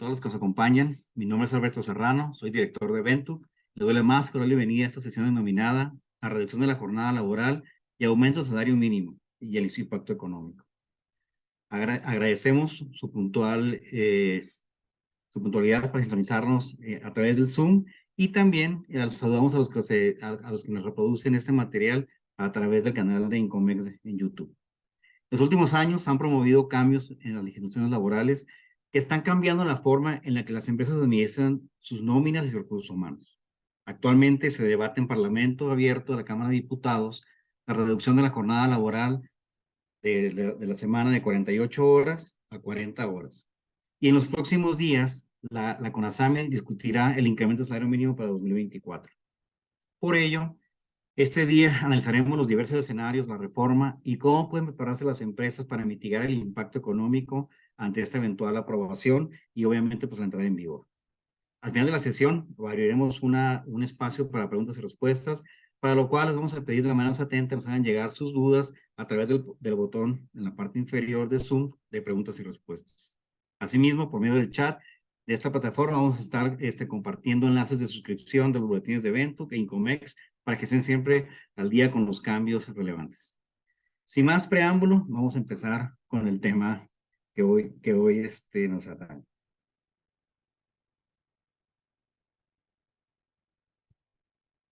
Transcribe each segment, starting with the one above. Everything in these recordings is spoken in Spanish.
todos los que nos acompañan. Mi nombre es Alberto Serrano, soy director de Ventuc. Le doy la más cordial bienvenida a esta sesión denominada a reducción de la jornada laboral y aumento del salario mínimo y el impacto económico. Agradecemos su puntualidad para sintonizarnos a través del Zoom y también saludamos a los que nos reproducen este material a través del canal de Incomex en YouTube. Los últimos años han promovido cambios en las legislaciones laborales que están cambiando la forma en la que las empresas administran sus nóminas y sus recursos humanos. Actualmente se debate en Parlamento abierto de la Cámara de Diputados la reducción de la jornada laboral de la semana de 48 horas a 40 horas. Y en los próximos días, la CONASAME discutirá el incremento del salario mínimo para 2024. Por ello, este día analizaremos los diversos escenarios de la reforma y cómo pueden prepararse las empresas para mitigar el impacto económico ante esta eventual aprobación y obviamente pues la entrada en vigor. Al final de la sesión abriremos un espacio para preguntas y respuestas, para lo cual les vamos a pedir de manera más atenta nos hagan llegar sus dudas a través del botón en la parte inferior de Zoom de preguntas y respuestas. Asimismo, por medio del chat de esta plataforma vamos a estar compartiendo enlaces de suscripción de los boletines de Ventuc e Incomex para que estén siempre al día con los cambios relevantes. Sin más preámbulo, vamos a empezar con el tema que hoy nos atañe.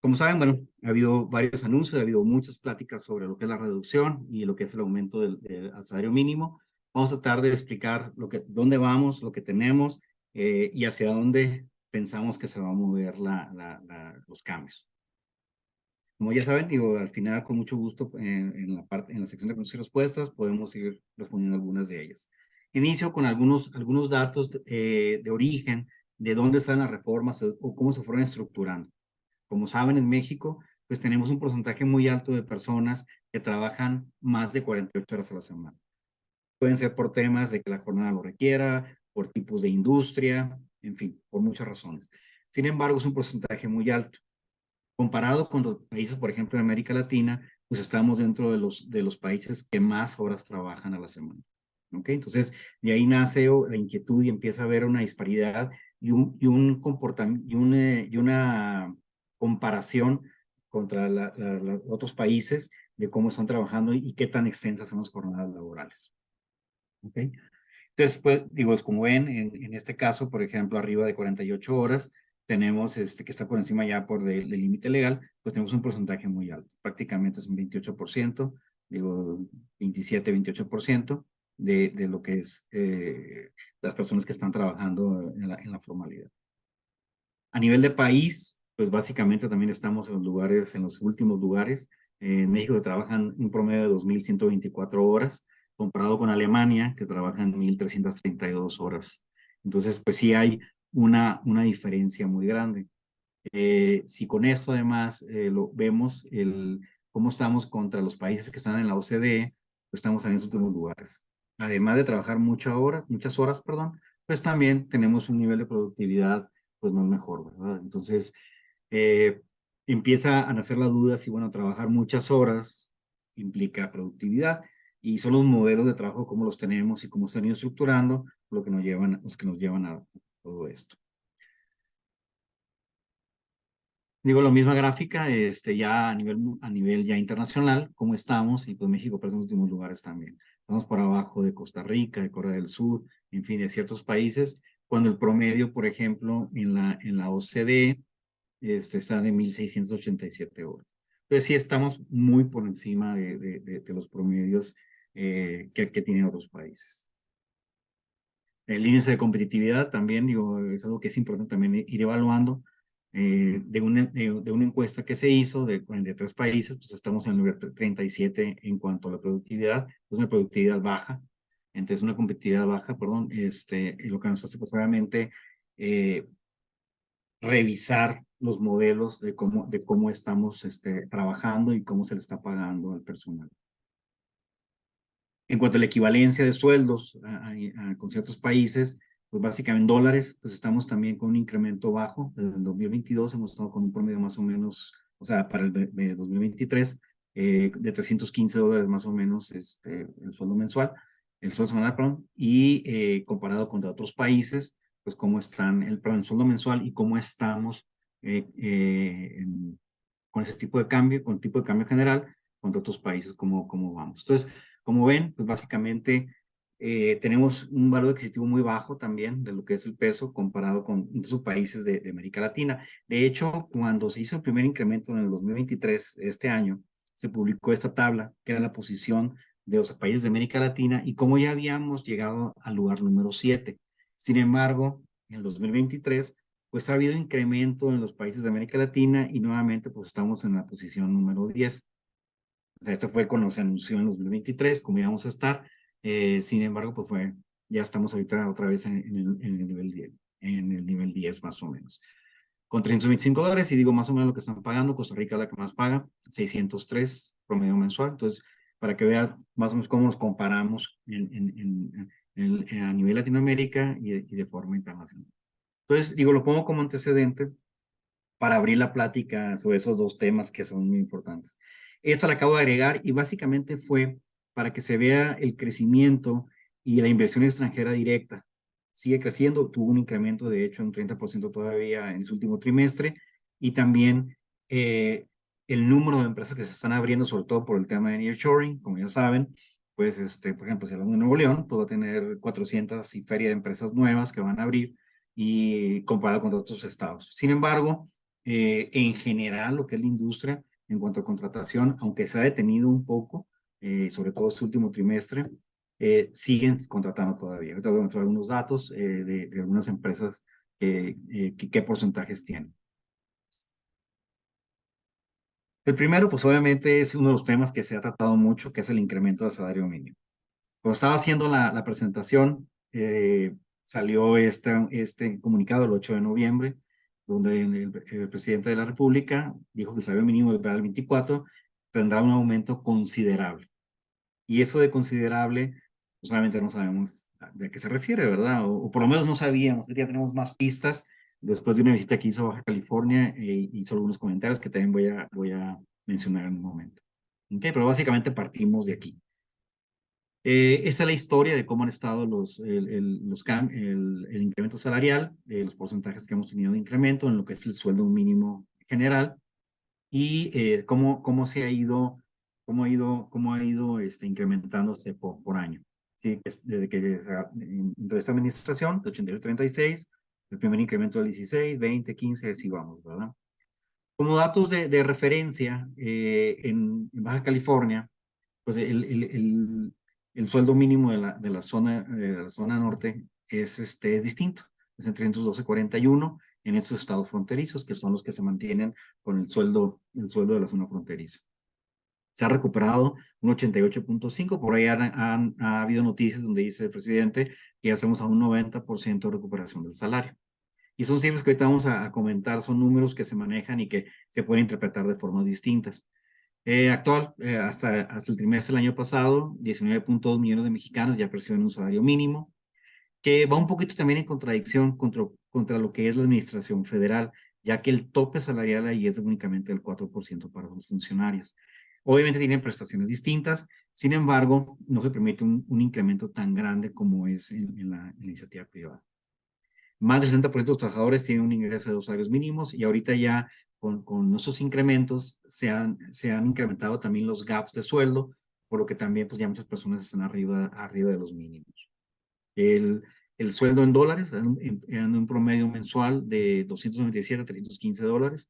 Como saben, bueno, ha habido varios anuncios, ha habido muchas pláticas sobre lo que es la reducción y lo que es el aumento del salario mínimo. Vamos a tratar de explicar dónde vamos, lo que tenemos y hacia dónde pensamos que se van a mover los cambios. Como ya saben, digo, al final, con mucho gusto, en la sección de preguntas y respuestas, podemos ir respondiendo algunas de ellas. Inicio con algunos datos de origen, de dónde están las reformas o cómo se fueron estructurando. Como saben, en México, pues tenemos un porcentaje muy alto de personas que trabajan más de 48 horas a la semana. Pueden ser por temas de que la jornada lo requiera, por tipos de industria, en fin, por muchas razones. Sin embargo, es un porcentaje muy alto. Comparado con los países, por ejemplo, de América Latina, pues estamos dentro de los países que más horas trabajan a la semana. ¿Ok? Entonces, de ahí nace la inquietud y empieza a haber una disparidad y un comportamiento y una comparación contra otros países de cómo están trabajando y qué tan extensas son las jornadas laborales. ¿Ok? Entonces, pues, digo, es como ven, en este caso, por ejemplo, arriba de 48 horas, tenemos que está por encima ya por el límite legal, pues tenemos un porcentaje muy alto, prácticamente es un 28%, digo, 27, 28% de lo que es las personas que están trabajando en la formalidad. A nivel de país, pues básicamente también estamos en los últimos lugares. En México se trabajan un promedio de 2,124 horas, comparado con Alemania, que trabajan 1,332 horas. Entonces, pues sí hay una diferencia muy grande. Si con esto además lo vemos, cómo estamos contra los países que están en la OCDE, pues estamos en los últimos lugares. Además de trabajar muchas horas, pues también tenemos un nivel de productividad pues no es mejor, ¿verdad? Entonces, empieza a nacer la duda si, bueno, trabajar muchas horas implica productividad y son los modelos de trabajo, cómo los tenemos y cómo se han ido estructurando, los que nos llevan a todo esto. Digo, la misma gráfica, ya a nivel ya internacional, cómo estamos, y pues México parece en los últimos lugares también. Estamos por abajo de Costa Rica, de Corea del Sur, en fin, de ciertos países, cuando el promedio, por ejemplo, en la OCDE, está de 1,687 horas. Entonces sí estamos muy por encima de los promedios que tienen otros países. El índice de competitividad también, digo, es algo que es importante también ir evaluando. De una encuesta que se hizo de 43 países, pues estamos en el lugar 37 en cuanto a la productividad, es una productividad baja, entonces una competitividad baja, perdón, y lo que nos hace pues obviamente revisar los modelos de cómo estamos trabajando y cómo se le está pagando al personal. En cuanto a la equivalencia de sueldos con ciertos países, pues básicamente en dólares, pues estamos también con un incremento bajo. Desde el 2022 hemos estado con un promedio más o menos, o sea, para el 2023, de $315 más o menos el sueldo mensual, el sueldo semanal, perdón, y comparado con otros países, pues cómo están el sueldo mensual y cómo estamos con ese tipo de cambio, con el tipo de cambio general, con otros países, cómo vamos. Entonces, como ven, pues básicamente tenemos un valor adquisitivo muy bajo también de lo que es el peso comparado con otros países de América Latina. De hecho, cuando se hizo el primer incremento en el 2023, este año, se publicó esta tabla, que era la posición de los países de América Latina y cómo ya habíamos llegado al lugar número 7. Sin embargo, en el 2023, pues ha habido incremento en los países de América Latina y nuevamente pues estamos en la posición número 10. O sea, esto fue cuando se anunció en 2023, cómo íbamos a estar. Sin embargo, pues ya estamos ahorita otra vez en el nivel 10, en el nivel 10 más o menos. Con $325, y digo más o menos lo que están pagando, Costa Rica es la que más paga, 603 promedio mensual. Entonces, para que vean más o menos cómo nos comparamos a nivel Latinoamérica y de forma internacional. Entonces, digo, lo pongo como antecedente para abrir la plática sobre esos dos temas que son muy importantes. Esta la acabo de agregar y básicamente fue para que se vea el crecimiento y la inversión extranjera directa. Sigue creciendo, tuvo un incremento de hecho un 30% todavía en su último trimestre y también el número de empresas que se están abriendo, sobre todo por el tema de nearshoring, como ya saben, pues por ejemplo, si hablamos de Nuevo León, pues va a tener 400 y feria de empresas nuevas que van a abrir y comparado con otros estados. Sin embargo, en general, lo que es la industria en cuanto a contratación, aunque se ha detenido un poco, sobre todo este último trimestre, siguen contratando todavía. Ahorita voy a mostrar algunos datos de algunas empresas qué porcentajes tienen. El primero, pues obviamente es uno de los temas que se ha tratado mucho, que es el incremento del salario mínimo. Cuando estaba haciendo la presentación, salió este comunicado el 8 de noviembre, donde el presidente de la República dijo que el salario mínimo para el 24 tendrá un aumento considerable. Y eso de considerable, pues solamente no sabemos de qué se refiere, ¿verdad? O por lo menos no sabíamos. Ya tenemos más pistas después de una visita que hizo a Baja California hizo algunos comentarios que también voy a mencionar en un momento. Okay, pero básicamente partimos de aquí. Esta es la historia de cómo han estado el incremento salarial, los porcentajes que hemos tenido de incremento en lo que es el sueldo mínimo general y cómo ha ido incrementándose por año. ¿Sí? Desde que entró esta administración, de 88 a 36, el primer incremento del 16, 20, 15, así vamos, ¿verdad? Como datos de referencia, en Baja California, pues el sueldo mínimo de la zona norte es distinto. Es en 312.41 en estos estados fronterizos, que son los que se mantienen con el sueldo de la zona fronteriza. Se ha recuperado un 88.5, por ahí ha habido noticias donde dice el presidente que ya estamos a un 90% de recuperación del salario. Y son cifras que ahorita vamos a comentar, son números que se manejan y que se pueden interpretar de formas distintas. Hasta el trimestre del año pasado, 19.2 millones de mexicanos ya perciben un salario mínimo, que va un poquito también en contradicción contra lo que es la administración federal, ya que el tope salarial ahí es únicamente el 4% para los funcionarios. Obviamente tienen prestaciones distintas, sin embargo, no se permite un incremento tan grande como es en la iniciativa privada. Más del 60% de los trabajadores tienen un ingreso de 2 salarios mínimos y ahorita ya con nuestros incrementos se han incrementado también los gaps de sueldo, por lo que también pues ya muchas personas están arriba de los mínimos. El sueldo en dólares en un promedio mensual de 297 a $315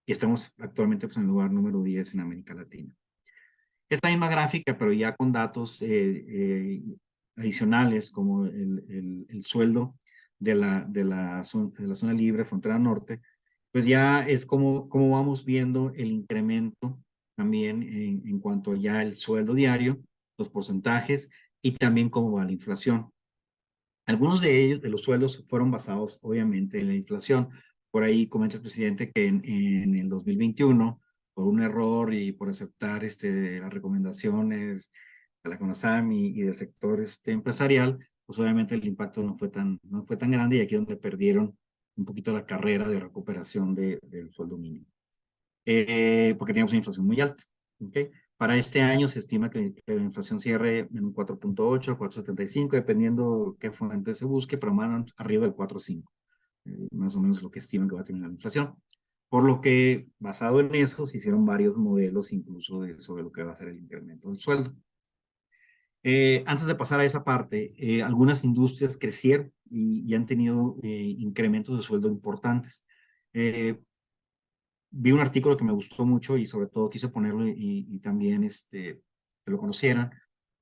y estamos actualmente pues, en el lugar número 10 en América Latina. Esta misma gráfica, pero ya con datos adicionales como el sueldo de la zona libre, frontera norte, pues ya es como vamos viendo el incremento también en cuanto ya el sueldo diario, los porcentajes y también cómo va la inflación. Algunos de ellos, de los sueldos, fueron basados obviamente en la inflación. Por ahí comenta el presidente que en el 2021, por un error y por aceptar las recomendaciones de la CONASAM y del sector empresarial, pues obviamente el impacto no fue tan grande y aquí es donde perdieron un poquito la carrera de recuperación del sueldo mínimo. Porque teníamos una inflación muy alta. ¿Okay? Para este año se estima que la inflación cierre en un 4.8, 4.75, dependiendo qué fuente se busque, pero más arriba del 4.5, más o menos lo que estiman que va a tener la inflación. Por lo que, basado en eso, se hicieron varios modelos incluso sobre lo que va a ser el incremento del sueldo. Antes de pasar a esa parte, algunas industrias crecieron y han tenido incrementos de sueldo importantes. Vi un artículo que me gustó mucho y sobre todo quise ponerlo y también que lo conocieran,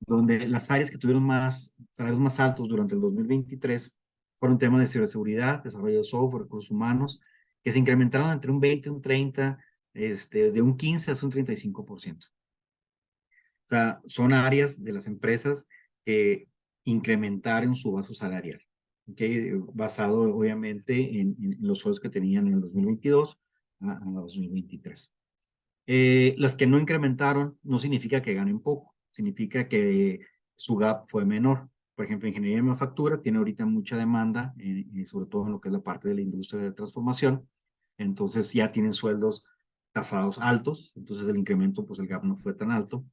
donde las áreas que tuvieron más salarios más altos durante el 2023 fueron temas de ciberseguridad, desarrollo de software, recursos humanos, que se incrementaron entre un 20 y un 30, desde un 15 hasta un 35%. O sea, son áreas de las empresas que incrementaron su base salarial, ¿okay? Basado obviamente en los sueldos que tenían en el 2022 a 2023. Las que no incrementaron no significa que ganen poco, significa que su gap fue menor. Por ejemplo, ingeniería de manufactura tiene ahorita mucha demanda, sobre todo en lo que es la parte de la industria de transformación. Entonces ya tienen sueldos tasados altos, entonces el incremento, pues el gap no fue tan alto.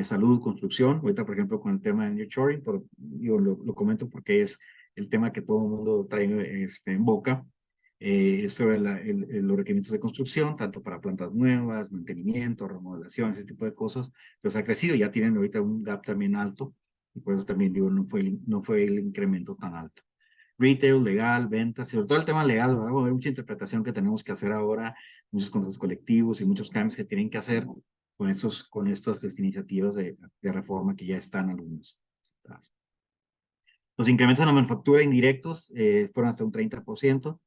Salud, construcción, ahorita por ejemplo con el tema de nearshoring, yo lo comento porque es el tema que todo el mundo trae en boca, sobre los requerimientos de construcción, tanto para plantas nuevas, mantenimiento, remodelación, ese tipo de cosas, pues ha crecido, ya tienen ahorita un gap también alto, y por eso también digo, no fue el incremento tan alto. Retail, legal, ventas, sobre todo el tema legal, ¿verdad? Va a haber mucha interpretación que tenemos que hacer ahora, muchos contratos colectivos y muchos cambios que tienen que hacer con estas iniciativas de reforma que ya están algunos. Los incrementos en la manufactura indirectos fueron hasta un 30%.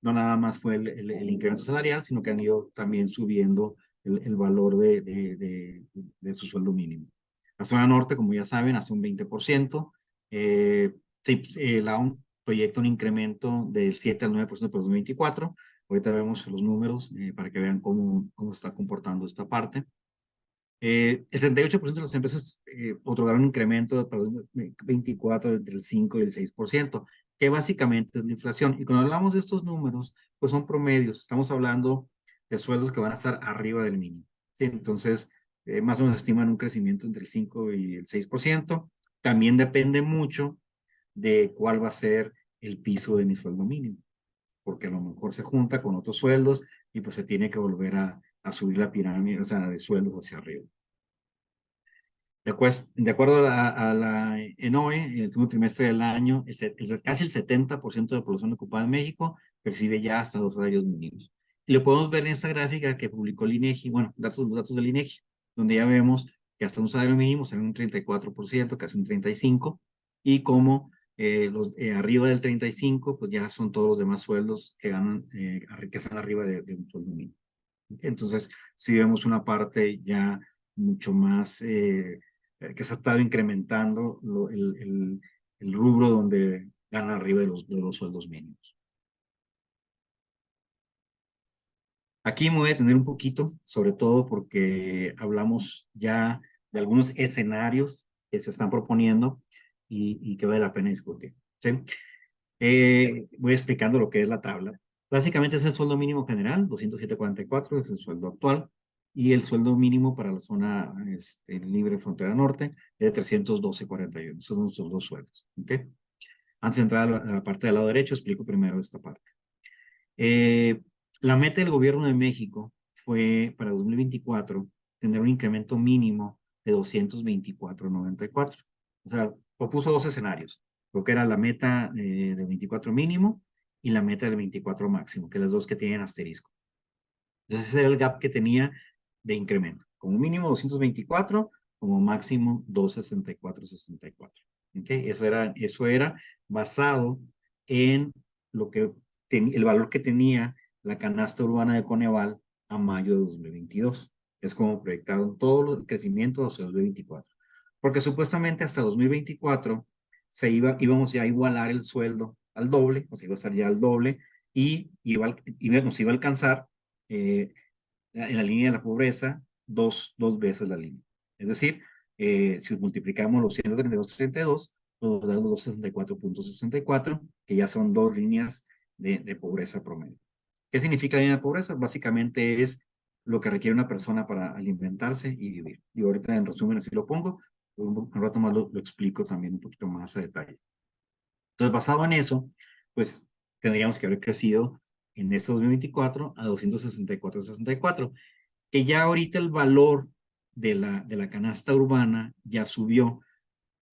No nada más fue el incremento salarial, sino que han ido también subiendo el valor de su sueldo mínimo. La zona norte, como ya saben, hasta un 20%. La ONU proyecta un incremento del 7 al 9% por 2024. Ahorita vemos los números para que vean cómo se está comportando esta parte. El 78% de las empresas otorgaron un incremento para 2024 entre el 5 y el 6%, que básicamente es la inflación. Y cuando hablamos de estos números, pues son promedios. Estamos hablando de sueldos que van a estar arriba del mínimo. ¿Sí? Entonces, más o menos estiman un crecimiento entre el 5 y el 6%. También depende mucho de cuál va a ser el piso de mi sueldo mínimo, porque a lo mejor se junta con otros sueldos y pues se tiene que volver a subir la pirámide, o sea, de sueldos hacia arriba. De acuerdo a la ENOE, en el último trimestre del año, casi el 70% de la población ocupada en México percibe ya hasta 2 salarios mínimos. Y lo podemos ver en esta gráfica que publicó el INEGI, bueno, los datos del INEGI, donde ya vemos que hasta un salario mínimo sale un 34%, casi un 35%, y como arriba del 35%, pues ya son todos los demás sueldos que ganan, que están arriba de un sueldo mínimo. Entonces, sí vemos una parte ya mucho más que se ha estado incrementando el rubro donde gana arriba de los sueldos mínimos. Aquí me voy a detener un poquito, sobre todo porque hablamos ya de algunos escenarios que se están proponiendo y que vale la pena discutir. ¿Sí? Voy explicando lo que es la tabla. Básicamente es el sueldo mínimo general, 207.44, es el sueldo actual, y el sueldo mínimo para la zona libre frontera norte es de 312.41. Esos son nuestros dos sueldos. ¿Okay? Antes de entrar a la parte del lado derecho, explico primero esta parte. Eh, la meta del gobierno de México fue para 2024 tener un incremento mínimo de 224.94. O sea, propuso dos escenarios. Lo que era la meta de 24 mínimo y la meta del 24 máximo, que las dos que tienen asterisco. Entonces ese era el gap que tenía de incremento. Como mínimo 224, como máximo 264.64. ¿Okay? Eso era basado en el valor que tenía la canasta urbana de Coneval a mayo de 2022. Es como proyectaron todo el crecimiento hacia 2024. Porque supuestamente hasta 2024 íbamos ya a igualar el sueldo al doble, o sea, iba a estar ya al doble, y nos iba a alcanzar en la línea de la pobreza dos veces la línea. Es decir, si multiplicamos los 132.32, nos da los 264.64, que ya son dos líneas de pobreza promedio. ¿Qué significa la línea de pobreza? Básicamente es lo que requiere una persona para alimentarse y vivir. Y ahorita en resumen así lo pongo, un rato más lo explico también un poquito más a detalle. Entonces, basado en eso, pues tendríamos que haber crecido en este 2024 a 264.64, que ya ahorita el valor de la canasta urbana ya subió.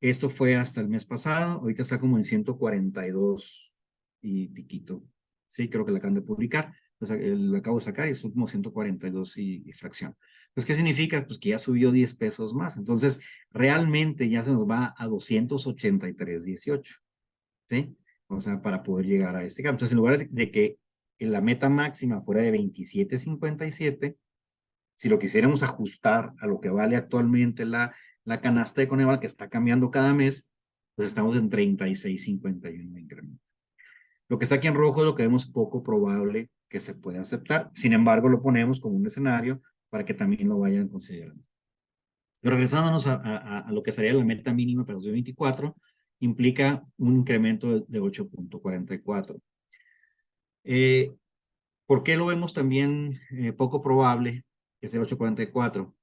Esto fue hasta el mes pasado, ahorita está como en 142 y piquito. Sí, creo que la acaban de publicar, pues, la acabo de sacar y son como 142 y fracción. Pues, ¿qué significa? Pues que ya subió 10 pesos más. Entonces, realmente ya se nos va a 283.18. ¿Sí? O sea, para poder llegar a este cambio. Entonces, en lugar de que la meta máxima fuera de 27.57, si lo quisiéramos ajustar a lo que vale actualmente la canasta de Coneval, que está cambiando cada mes, pues estamos en 36.51 de incremento. Lo que está aquí en rojo es lo que vemos poco probable que se pueda aceptar. Sin embargo, lo ponemos como un escenario para que también lo vayan considerando. Pero regresándonos a lo que sería la meta mínima para 2024, implica un incremento de 8.44. ¿Por qué lo vemos también poco probable que sea 8.44?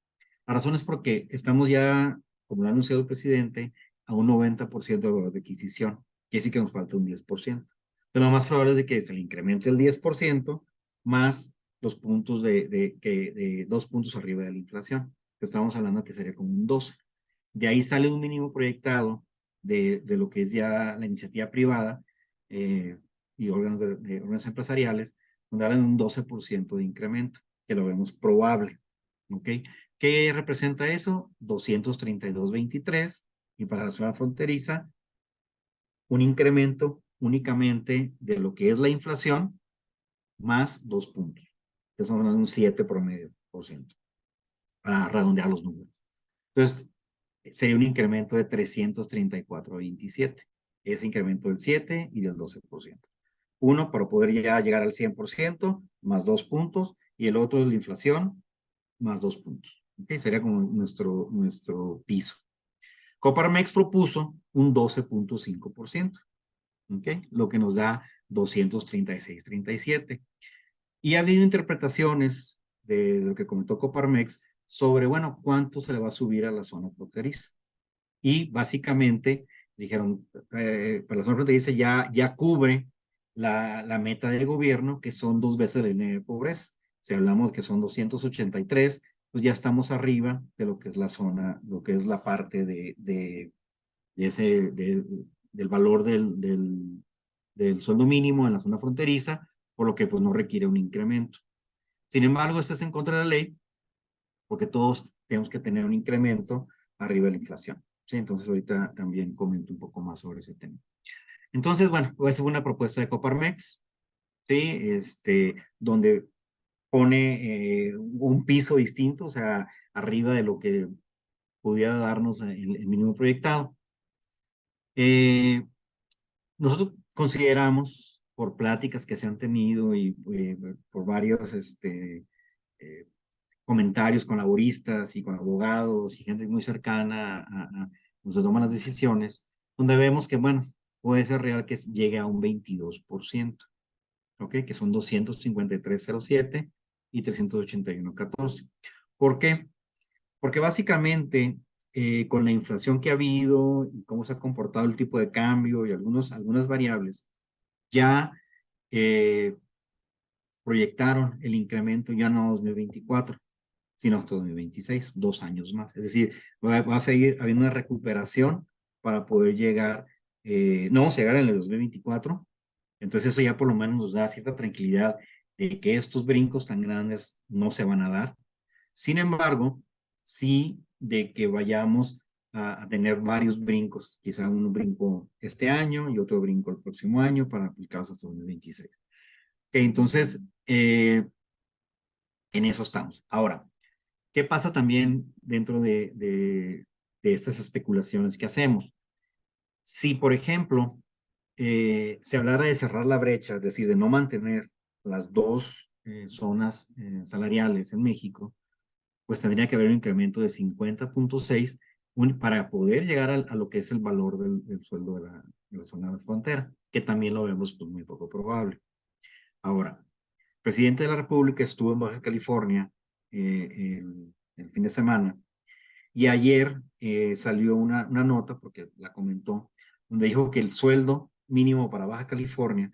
La razón es porque estamos ya, como lo ha anunciado el presidente, a un 90% de valor de adquisición. Quiere decir que nos falta un 10%. Pero lo más probable es de que se le incremente el 10% más los puntos de 2 puntos arriba de la inflación. Que estamos hablando que sería como un 12. De ahí sale un mínimo proyectado de lo que es ya la iniciativa privada y órganos, órganos empresariales, donde hablan de un 12% de incremento, que lo vemos probable. ¿Ok? ¿Qué representa eso? 232.23, y para la zona fronteriza, un incremento únicamente de lo que es la inflación más 2 puntos, que son un 7 promedio por ciento, para redondear los números. Entonces, sería un incremento de 334.27, ese incremento del 7 y del 12%. Uno para poder ya llegar al 100%, más 2 puntos, y el otro de la inflación, más 2 puntos. ¿Okay? Sería como nuestro piso. Coparmex propuso un 12.5%, ¿okay? Lo que nos da 236.37. Y ha habido interpretaciones de lo que comentó Coparmex sobre, bueno, cuánto se le va a subir a la zona fronteriza. Y básicamente dijeron, para la zona fronteriza ya cubre la meta del gobierno, que son 2 veces la línea de pobreza. Si hablamos que son 283, pues ya estamos arriba de lo que es la zona, lo que es la parte del valor del sueldo mínimo en la zona fronteriza, por lo que pues no requiere un incremento. Sin embargo, esto es en contra de la ley, porque todos tenemos que tener un incremento arriba de la inflación. ¿Sí? Entonces ahorita también comento un poco más sobre ese tema. Entonces, bueno, esa fue una propuesta de Coparmex, ¿sí? Donde pone un piso distinto, o sea, arriba de lo que pudiera darnos el mínimo proyectado. Nosotros consideramos, por pláticas que se han tenido y por varios eh, comentarios con laboristas y con abogados y gente muy cercana a donde se toman las decisiones, donde vemos que, bueno, puede ser real que llegue a un 22%, ¿ok? Que son 253.07 y 381.14. ¿Por qué? Porque básicamente con la inflación que ha habido y cómo se ha comportado el tipo de cambio y algunas variables, ya eh, proyectaron el incremento ya no a 2024, sino hasta 2026, 2 años más. Es decir, va a seguir habiendo una recuperación para poder llegar, no vamos a llegar en el 2024, entonces eso ya por lo menos nos da cierta tranquilidad de que estos brincos tan grandes no se van a dar. Sin embargo, sí de que vayamos a tener varios brincos, quizá un brinco este año y otro brinco el próximo año para aplicarlos hasta 2026. Okay, entonces, en eso estamos. Ahora, ¿qué pasa también dentro de estas especulaciones que hacemos? Si, por ejemplo, se hablara de cerrar la brecha, es decir, de no mantener las dos zonas salariales en México, pues tendría que haber un incremento de 50.6 para poder llegar a lo que es el valor del sueldo de la zona de frontera, que también lo vemos pues, muy poco probable. Ahora, el presidente de la República estuvo en Baja California el fin de semana. Y ayer salió una nota, porque la comentó, donde dijo que el sueldo mínimo para Baja California,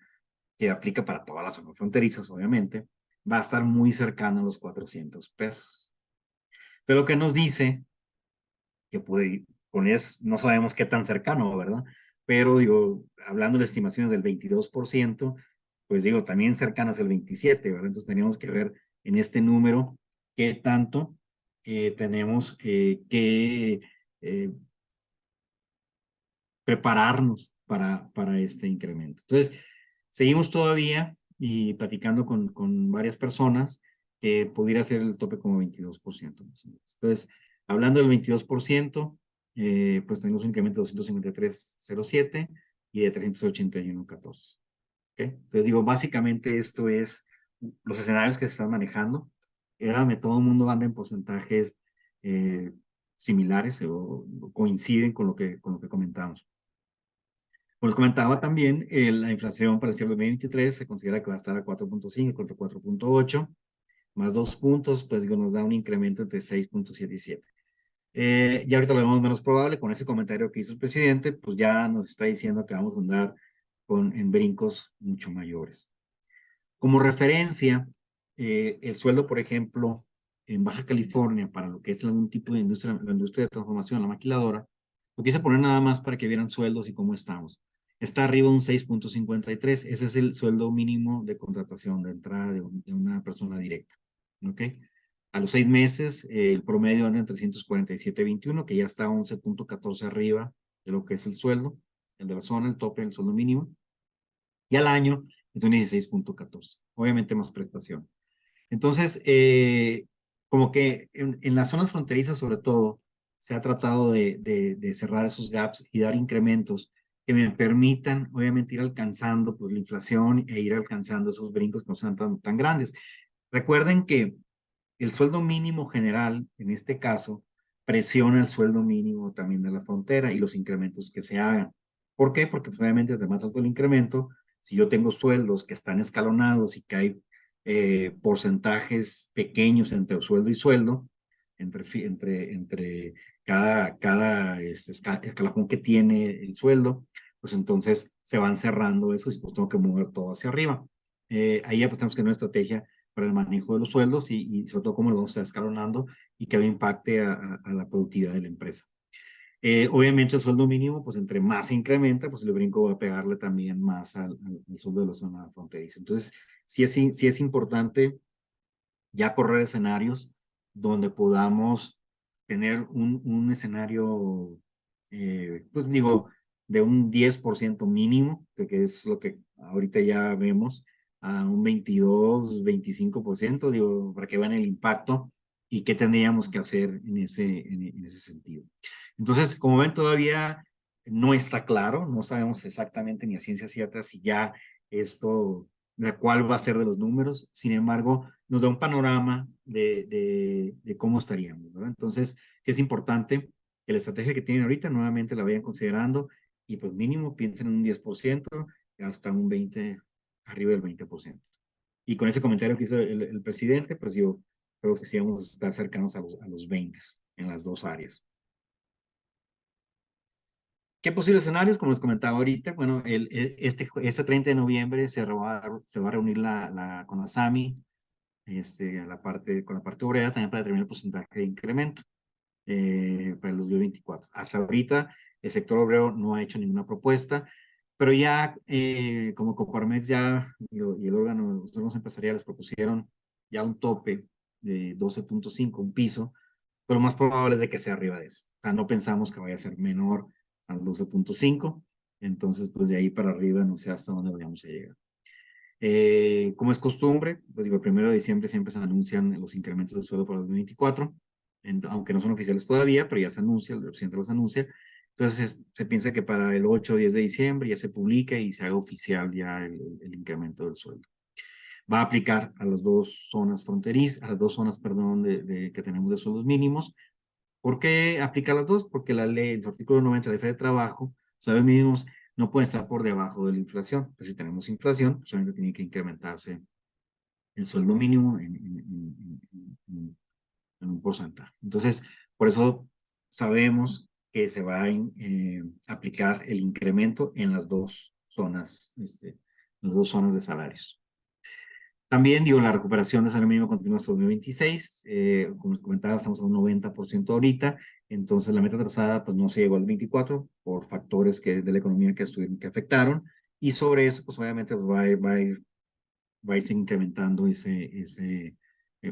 que aplica para todas las zonas fronterizas, obviamente, va a estar muy cercano a los 400 pesos. Pero lo que nos dice, que puede, con eso no sabemos qué tan cercano, ¿verdad? Pero digo, hablando de estimaciones del 22%, pues digo, también cercano es el 27%, ¿verdad? Entonces teníamos que ver en este número qué tanto tenemos que prepararnos para este incremento. Entonces, seguimos todavía y platicando con varias personas que pudiera ser el tope como 22% más o menos. Entonces, hablando del 22%, pues tenemos un incremento de 253,07 y de 381,14. ¿Okay? Entonces, digo, básicamente esto es los escenarios que se están manejando. Érame, todo el mundo anda en porcentajes eh, similares o coinciden con lo que comentamos. Como les comentaba también, la inflación para el cierre de 2023 se considera que va a estar a 4.5 contra 4.8, más 2 puntos, pues digo, nos da un incremento entre 6.7 y 7. Ya ahorita lo vemos menos probable, con ese comentario que hizo el presidente, pues ya nos está diciendo que vamos a andar en brincos mucho mayores. Como referencia, el sueldo, por ejemplo, en Baja California, para lo que es algún tipo de industria, la industria de transformación, la maquiladora, lo quise poner nada más para que vieran sueldos y cómo estamos. Está arriba un 6.53, ese es el sueldo mínimo de contratación, de entrada de una persona directa. ¿Ok? A los 6 meses, el promedio anda en 347.21, que ya está 11.14 arriba de lo que es el sueldo, el de la zona, el tope del sueldo mínimo. Y al año es un 16.14. Obviamente más prestación. Entonces, como que en las zonas fronterizas sobre todo, se ha tratado de cerrar esos gaps y dar incrementos que me permitan, obviamente, ir alcanzando pues, la inflación e ir alcanzando esos brincos que no sean tan grandes. Recuerden que el sueldo mínimo general, en este caso, presiona el sueldo mínimo también de la frontera y los incrementos que se hagan. ¿Por qué? Porque pues, obviamente, además de el incremento, si yo tengo sueldos que están escalonados y que hay porcentajes pequeños entre sueldo y sueldo, entre cada escalafón que tiene el sueldo, pues entonces se van cerrando eso y pues tengo que mover todo hacia arriba. Ahí ya pues tenemos que tener una estrategia para el manejo de los sueldos y sobre todo cómo lo vamos a estar escalonando y que impacte a la productividad de la empresa. Obviamente el sueldo mínimo, pues entre más se incrementa, pues el brinco va a pegarle también más al sueldo de la zona fronteriza. Entonces, sí es importante ya correr escenarios donde podamos tener un escenario, pues digo, de un 10% mínimo, que es lo que ahorita ya vemos, a un 22-25%, digo, para que vean el impacto y qué tendríamos que hacer en ese sentido. Entonces, como ven, todavía no está claro, no sabemos exactamente ni a ciencia cierta si ya esto, de cuál va a ser de los números, sin embargo, nos da un panorama de cómo estaríamos, ¿verdad? Entonces, sí es importante que la estrategia que tienen ahorita nuevamente la vayan considerando y pues mínimo piensen en un 10% hasta un 20%, arriba del 20%. Y con ese comentario que hizo el presidente, pues yo creo que sí vamos a estar cercanos a los 20 en las dos áreas. ¿Qué posibles escenarios? Como les comentaba ahorita, bueno, este 30 de noviembre se va a reunir con la SAMI, con la parte obrera, también para determinar el porcentaje de incremento para el 2024. Hasta ahorita, el sector obrero no ha hecho ninguna propuesta, pero ya como Coparmex y el órgano, los órganos empresariales propusieron ya un tope de 12.5, un piso, pero lo más probable es de que sea arriba de eso. O sea, no pensamos que vaya a ser menor al 12.5, entonces pues de ahí para arriba no sé hasta dónde vayamos a llegar. Como es costumbre, pues digo, el 1 de diciembre siempre se anuncian los incrementos de sueldo para 2024, aunque no son oficiales todavía, pero ya se anuncia, el presidente los anuncia. Entonces se piensa que para el 8 o 10 de diciembre ya se publica y se haga oficial ya el incremento del sueldo. Va a aplicar a las dos zonas fronterizas, a las dos zonas, perdón, que tenemos de sueldos mínimos. ¿Por qué aplica las dos? Porque la ley, el artículo 90 de la ley de trabajo, salarios mínimos no pueden estar por debajo de la inflación. Pues si tenemos inflación, solamente tiene que incrementarse el sueldo mínimo porcentaje. Entonces, por eso sabemos que se va a aplicar el incremento en las dos zonas, en las dos zonas de salarios. También, digo, la recuperación de salario mínimo continúa hasta 2026. Como les comentaba, estamos a un 90% ahorita. Entonces, la meta trazada pues, no se llegó al 24 por factores de la economía que afectaron. Y sobre eso, pues obviamente pues, va a irse incrementando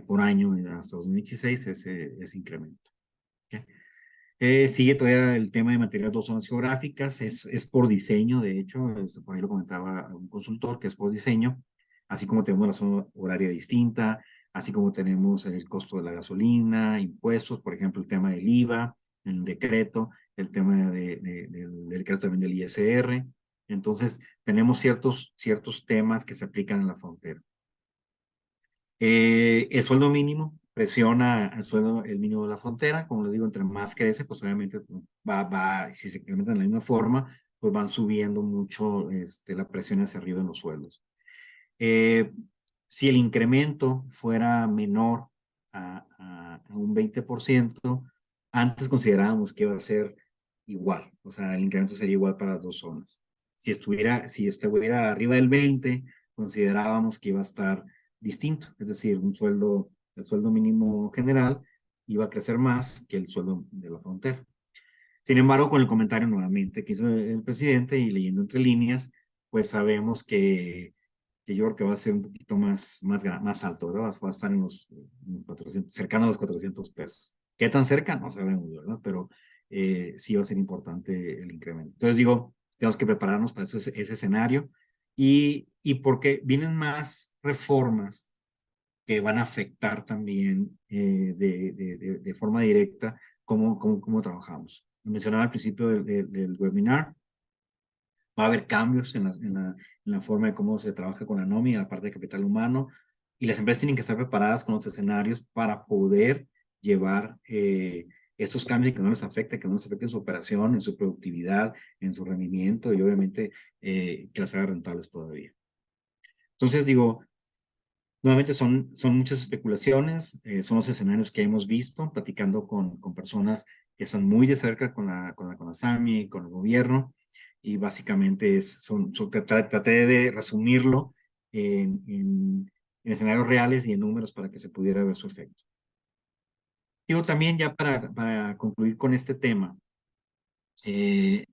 por año hasta 2026 ese incremento. ¿Okay? Sigue todavía el tema de mantener dos zonas geográficas, es por diseño, de hecho, por ahí lo comentaba un consultor, que es por diseño, así como tenemos la zona horaria distinta, así como tenemos el costo de la gasolina, impuestos, por ejemplo, el tema del IVA, el decreto, el tema del decreto también del ISR. Entonces, tenemos ciertos temas que se aplican en la frontera. El sueldo mínimo presiona al sueldo el mínimo de la frontera. Como les digo, entre más crece, pues obviamente si se incrementan de la misma forma, pues van subiendo mucho la presión hacia arriba en los sueldos. Eh, si el incremento fuera menor a un 20%, antes considerábamos que iba a ser igual, o sea, el incremento sería igual para las dos zonas. Si estuviera arriba del 20, considerábamos que iba a estar distinto, es decir, el sueldo mínimo general iba a crecer más que el sueldo de la frontera. Sin embargo, con el comentario nuevamente que hizo el presidente y leyendo entre líneas, pues sabemos que yo creo que va a ser un poquito más alto, ¿verdad? Va a estar en los 400, cercano a los 400 pesos. ¿Qué tan cerca? No sabemos, ¿verdad? Pero sí va a ser importante el incremento. Entonces digo, tenemos que prepararnos para ese escenario y porque vienen más reformas que van a afectar también de forma directa cómo trabajamos. Mencionaba al principio del webinar, va a haber cambios en la forma de cómo se trabaja con la nómina, la parte de capital humano, y las empresas tienen que estar preparadas con los escenarios para poder llevar estos cambios y que no les afecte, que no les afecte en su operación, en su productividad, en su rendimiento y obviamente que las haga rentables todavía. Entonces digo, nuevamente son muchas especulaciones, son los escenarios que hemos visto platicando con personas que están muy de cerca con la CONASAMI, con el gobierno, y básicamente traté de resumirlo en escenarios reales y en números para que se pudiera ver su efecto. Digo también ya para concluir con este tema, quise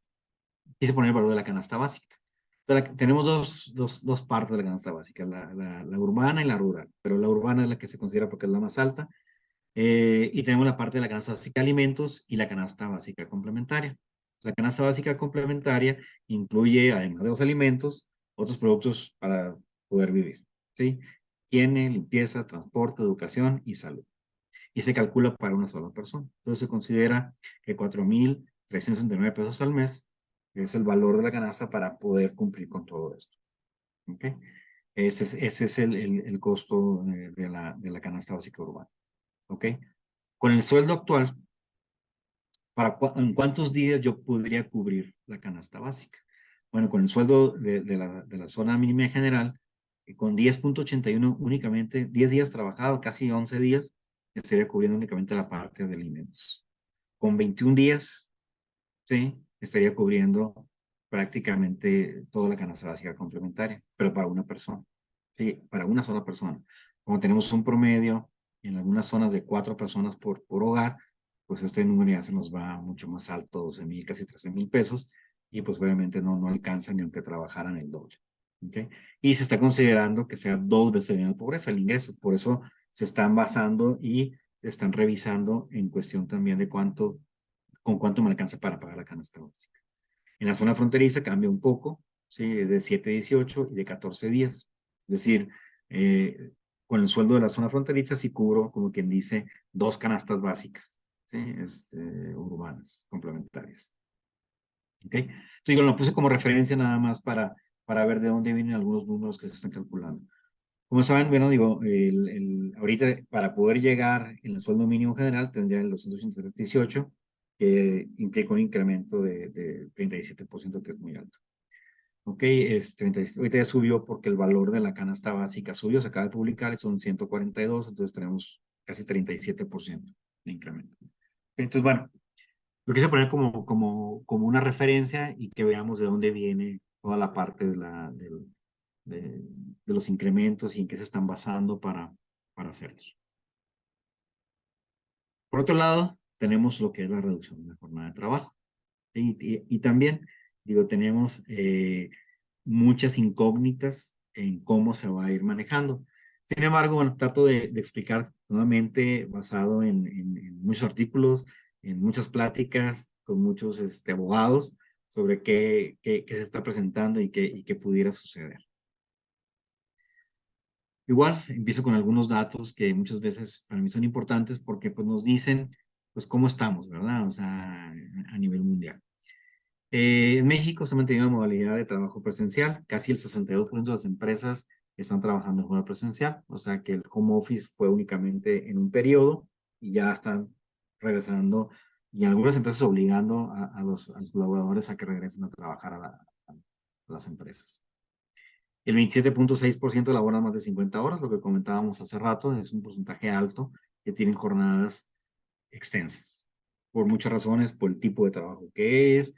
poner el valor de la canasta básica. Tenemos dos partes de la canasta básica, la urbana y la rural, pero la urbana es la que se considera porque es la más alta, y tenemos la parte de la canasta básica de alimentos y la canasta básica complementaria. La canasta básica complementaria incluye, además de los alimentos, otros productos para poder vivir, ¿sí? Higiene, limpieza, transporte, educación y salud. Y se calcula para una sola persona. Entonces se considera que 4,369 pesos al mes es el valor de la canasta para poder cumplir con todo esto. ¿Ok? Ese es el costo de la canasta básica urbana. ¿Ok? Con el sueldo actual, ¿en cuántos días yo podría cubrir la canasta básica? Bueno, con el sueldo de la zona mínima general, con 10,81 únicamente, 10 días trabajados, casi 11 días, estaría cubriendo únicamente la parte de alimentos. Con 21 días, ¿sí? Estaría cubriendo prácticamente toda la canasta básica complementaria, pero para una persona, ¿sí? Para una sola persona. Como tenemos un promedio en algunas zonas de 4 personas por hogar, pues este número ya se nos va mucho más alto, 12,000, casi 13,000 pesos, y pues obviamente no alcanza ni aunque trabajaran el doble. ¿Okay? Y se está considerando que sea 2 veces la pobreza, el ingreso. Por eso se están basando y se están revisando en cuestión también de con cuánto me alcanza para pagar la canasta básica. En la zona fronteriza cambia un poco, ¿sí? De 7 a 18 y de 14 días. Es decir, con el sueldo de la zona fronteriza sí cubro, como quien dice, 2 canastas básicas, ¿sí? Urbanas, complementarias. ¿Ok? Entonces, digo, lo puse como referencia nada más para ver de dónde vienen algunos números que se están calculando. Como saben, bueno, digo, ahorita para poder llegar en el sueldo mínimo general tendría el 283,18, que implica un incremento de 37%, que es muy alto. Ok, ahorita ya subió porque el valor de la canasta básica subió, se acaba de publicar, son 142, entonces tenemos casi 37%. de incremento. Entonces, bueno, lo quise poner como una referencia y que veamos de dónde viene toda la parte de, de los incrementos y en qué se están basando para hacerlos. Por otro lado, tenemos lo que es la reducción de la jornada de trabajo. Y también, digo, tenemos muchas incógnitas en cómo se va a ir manejando. Sin embargo, bueno, trato de explicar nuevamente basado en muchos artículos, en muchas pláticas con muchos abogados sobre qué se está presentando y qué pudiera suceder. Igual, empiezo con algunos datos que muchas veces para mí son importantes porque pues, nos dicen pues cómo estamos, ¿verdad? O sea, a nivel mundial. En México se ha mantenido la modalidad de trabajo presencial. Casi el 62% de las empresas están trabajando de forma presencial. O sea que el home office fue únicamente en un periodo y ya están regresando y algunas empresas obligando a los colaboradores a que regresen a trabajar a las empresas. El 27.6% laboran más de 50 horas, lo que comentábamos hace rato, es un porcentaje alto que tienen jornadas extensas, por muchas razones, por el tipo de trabajo que es,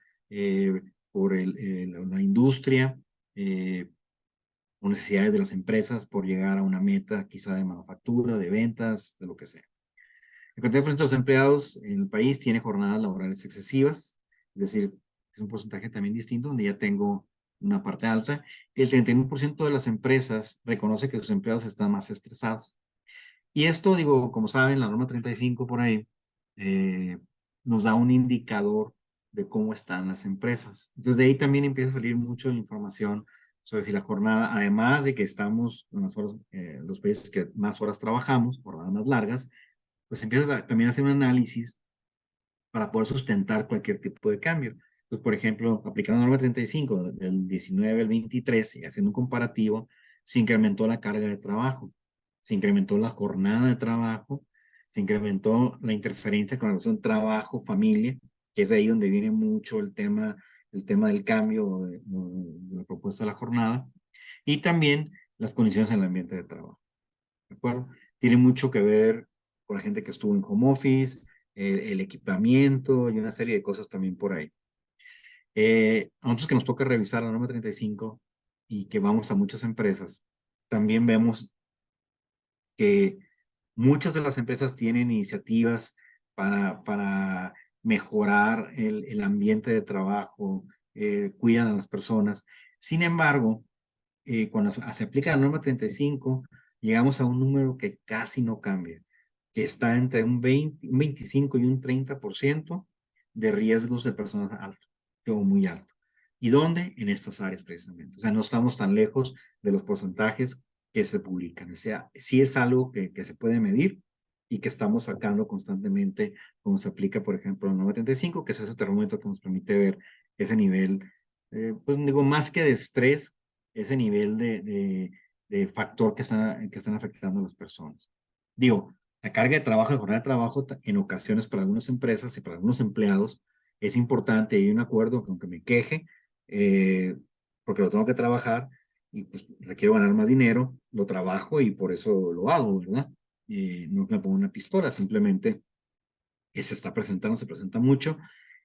por la industria, o necesidades de las empresas por llegar a una meta quizá de manufactura, de ventas, de lo que sea. El 40% de los empleados en el país tiene jornadas laborales excesivas, es decir, es un porcentaje también distinto donde ya tengo una parte alta. El 31% de las empresas reconoce que sus empleados están más estresados. Y esto, digo, como saben, la norma 35 por ahí eh, nos da un indicador de cómo están las empresas. Entonces, de ahí también empieza a salir mucho de información sobre si la jornada, además de que estamos en las horas, los países que más horas trabajamos, jornadas más largas, pues empiezas también a hacer un análisis para poder sustentar cualquier tipo de cambio. Entonces, por ejemplo, aplicando la norma 35 del 19 al 23 y haciendo un comparativo, se incrementó la carga de trabajo, se incrementó la jornada de trabajo, se incrementó la interferencia con la relación trabajo-familia, que es de ahí donde viene mucho el tema del cambio de la propuesta de la jornada, y también las condiciones en el ambiente de trabajo. ¿De acuerdo? Tiene mucho que ver con la gente que estuvo en home office, el equipamiento y una serie de cosas también por ahí. A nosotros que nos toca revisar la norma 35 y que vamos a muchas empresas, también vemos que muchas de las empresas tienen iniciativas para mejorar el ambiente de trabajo, cuidan a las personas. Sin embargo, cuando se aplica la norma 35, llegamos a un número que casi no cambia, que está entre un 25 y un 30% de riesgos de personas alto o muy alto. ¿Y dónde? En estas áreas precisamente. O sea, no estamos tan lejos de los porcentajes que se publican. O sea, sí es algo que se puede medir y que estamos sacando constantemente cuando se aplica, por ejemplo, la norma 35, que es ese termómetro que nos permite ver ese nivel, pues digo, más que de estrés, ese nivel de factor que están afectando a las personas. Digo, la carga de trabajo, la jornada de trabajo, en ocasiones para algunas empresas y para algunos empleados es importante. Hay un acuerdo que aunque me queje, eh, porque lo tengo que trabajar y pues requiero ganar más dinero, lo trabajo y por eso lo hago, ¿verdad? No me pongo una pistola, simplemente se está presentando, se presenta mucho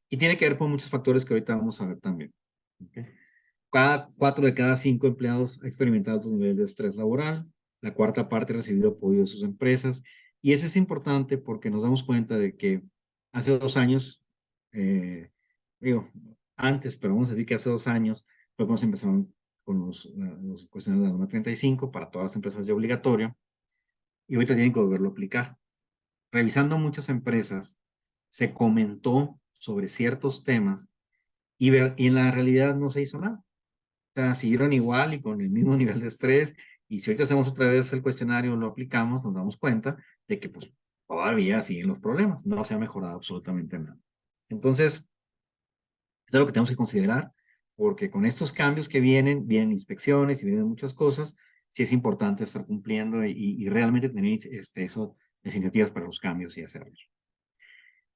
y tiene que ver con muchos factores que ahorita vamos a ver también. ¿Okay? 4 de cada 5 empleados ha experimentado un nivel de estrés laboral, la cuarta parte ha recibido apoyo de sus empresas, y eso es importante porque nos damos cuenta de que hace 2 años, eh, digo, antes, pero vamos a decir que hace 2 años, fue cuando se empezaron con los cuestiones de la norma 35 para todas las empresas ya obligatorio, y ahorita tienen que volverlo a aplicar. Revisando muchas empresas, se comentó sobre ciertos temas y en la realidad no se hizo nada sea, siguieron igual y con el mismo nivel de estrés. Y si ahorita hacemos otra vez el cuestionario, lo aplicamos, nos damos cuenta de que pues todavía siguen los problemas, no se ha mejorado absolutamente nada. Entonces, esto es lo que tenemos que considerar, porque con estos cambios que vienen inspecciones y vienen muchas cosas, sí es importante estar cumpliendo y realmente tener las iniciativas para los cambios y hacerlos.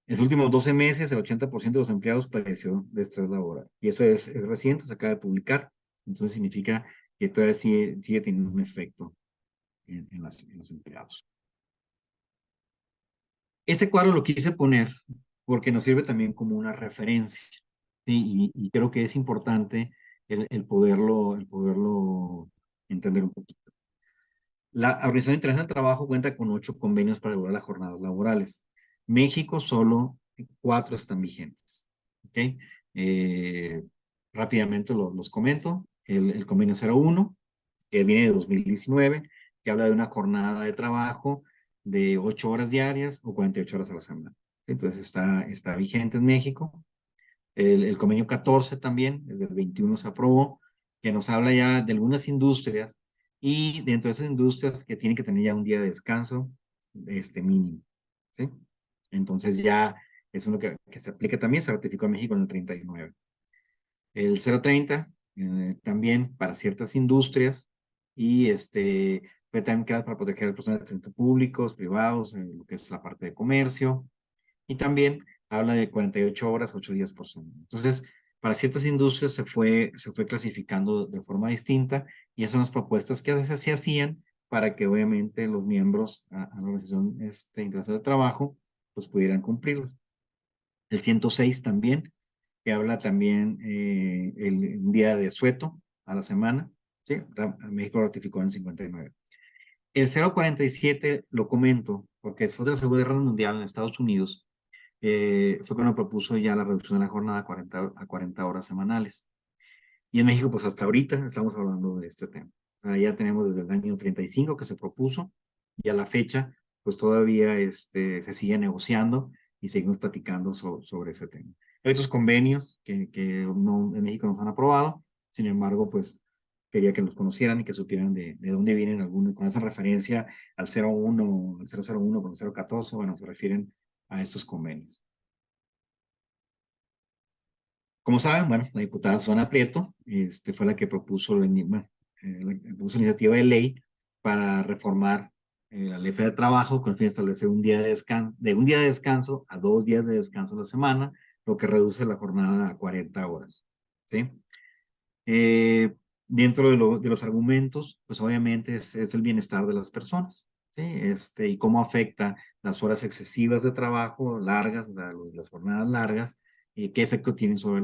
En los últimos 12 meses, el 80% de los empleados padeció de estrés laboral. Y eso es reciente, se acaba de publicar. Entonces significa que todavía sigue teniendo un efecto en los empleados. Este cuadro lo quise poner porque nos sirve también como una referencia, ¿sí? Y creo que es importante el poderlo entender un poquito. La Organización Internacional del Trabajo cuenta con 8 convenios para regular las jornadas laborales. México solo 4 están vigentes. ¿Ok? Eh, rápidamente los comento. El convenio 01, que viene de 2019, que habla de una jornada de trabajo de 8 horas diarias o 48 horas a la semana. Entonces está vigente en México. El convenio 14 también, desde el 21 se aprobó, que nos habla ya de algunas industrias y dentro de esas industrias que tienen que tener ya un día de descanso mínimo. ¿Sí? Entonces ya es uno que se aplica también, se ratificó en México en el 39. El 030 también para ciertas industrias y fue también creado para proteger a personas de públicos, privados, en lo que es la parte de comercio, y también habla de 48 horas, 8 días por semana. Entonces, para ciertas industrias se fue clasificando de forma distinta y esas son las propuestas que se hacían para que obviamente los miembros a la Organización Internacional del Trabajo pues pudieran cumplirlos. El 106 también, que habla también un día de asueto a la semana, ¿sí? México lo ratificó en el 59. El 047 lo comento porque después de la Segunda Guerra Mundial en Estados Unidos, fue cuando propuso ya la reducción de la jornada a 40 horas semanales. Y en México, pues hasta ahorita estamos hablando de este tema. O sea, ya tenemos desde el año 35 que se propuso y a la fecha, pues todavía se sigue negociando y seguimos platicando sobre ese tema. Hay otros convenios que no, en México nos han aprobado, sin embargo, pues quería que los conocieran y que supieran de dónde vienen algunos, con esa referencia al 01, el 001 con el 014, bueno, se refieren a estos convenios. Como saben, bueno, la diputada Susana Prieto fue la que propuso, bueno, propuso la iniciativa de ley para reformar la ley federal de trabajo con el fin de establecer un día de descanso, de un día de descanso a 2 días de descanso a la semana, lo que reduce la jornada a 40 horas. ¿Sí? Eh, dentro de los argumentos, pues obviamente es el bienestar de las personas. ¿Sí? Y cómo afecta las horas excesivas de trabajo, largas, las jornadas largas, y qué efecto tienen sobre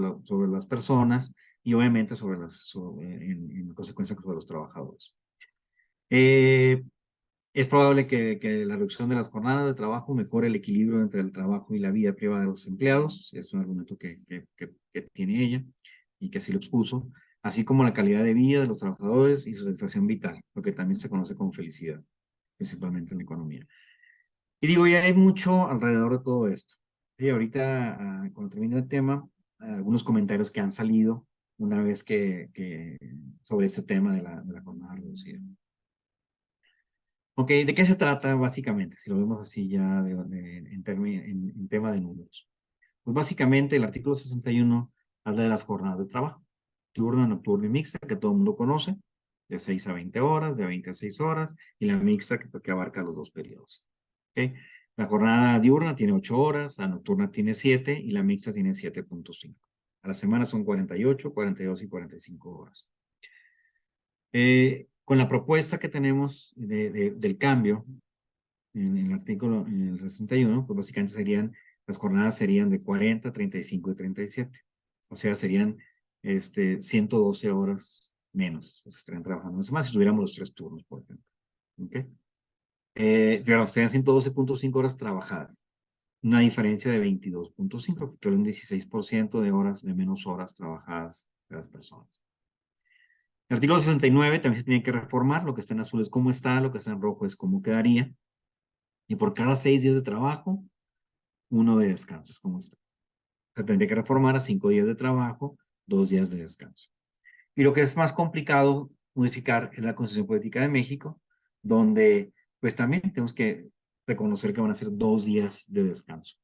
las personas y obviamente en consecuencia sobre los trabajadores. Eh, es probable que la reducción de las jornadas de trabajo mejore el equilibrio entre el trabajo y la vida privada de los empleados. Es un argumento que tiene ella y que así lo expuso, así como la calidad de vida de los trabajadores y su satisfacción vital, lo que también se conoce como felicidad, principalmente en la economía. Y digo, ya hay mucho alrededor de todo esto. Y ahorita, cuando termine el tema, algunos comentarios que han salido una vez sobre este tema de la jornada reducida. Ok, ¿de qué se trata básicamente? Si lo vemos así ya en tema de números. Pues básicamente el artículo 61 habla de las jornadas de trabajo, diurna, nocturna y mixta, que todo el mundo conoce, de 6 a 20 horas, de 20 a 6 horas, y la mixta que abarca los dos periodos. ¿Okay? La jornada diurna tiene 8 horas, la nocturna tiene 7 y la mixta tiene 7.5. A la semana son 48, 42 y 45 horas. Con la propuesta que tenemos del cambio en el artículo, en el 61, pues básicamente las jornadas serían de 40, 35 y 37. O sea, serían 112 horas menos las que estarían trabajando. Es más, si tuviéramos los 3 turnos, por ejemplo. ¿Ok? Pero serían 112.5 horas trabajadas. Una diferencia de 22.5, que es un 16% de horas, de menos horas trabajadas de las personas. El artículo 69 también se tiene que reformar. Lo que está en azul es cómo está, lo que está en rojo es cómo quedaría. Y por cada 6 días de trabajo, 1 de descanso, es como está. Se tendría que reformar a 5 días de trabajo, 2 días de descanso. Y lo que es más complicado modificar es la Constitución Política de México, donde pues también tenemos que reconocer que van a ser 2 días de descanso.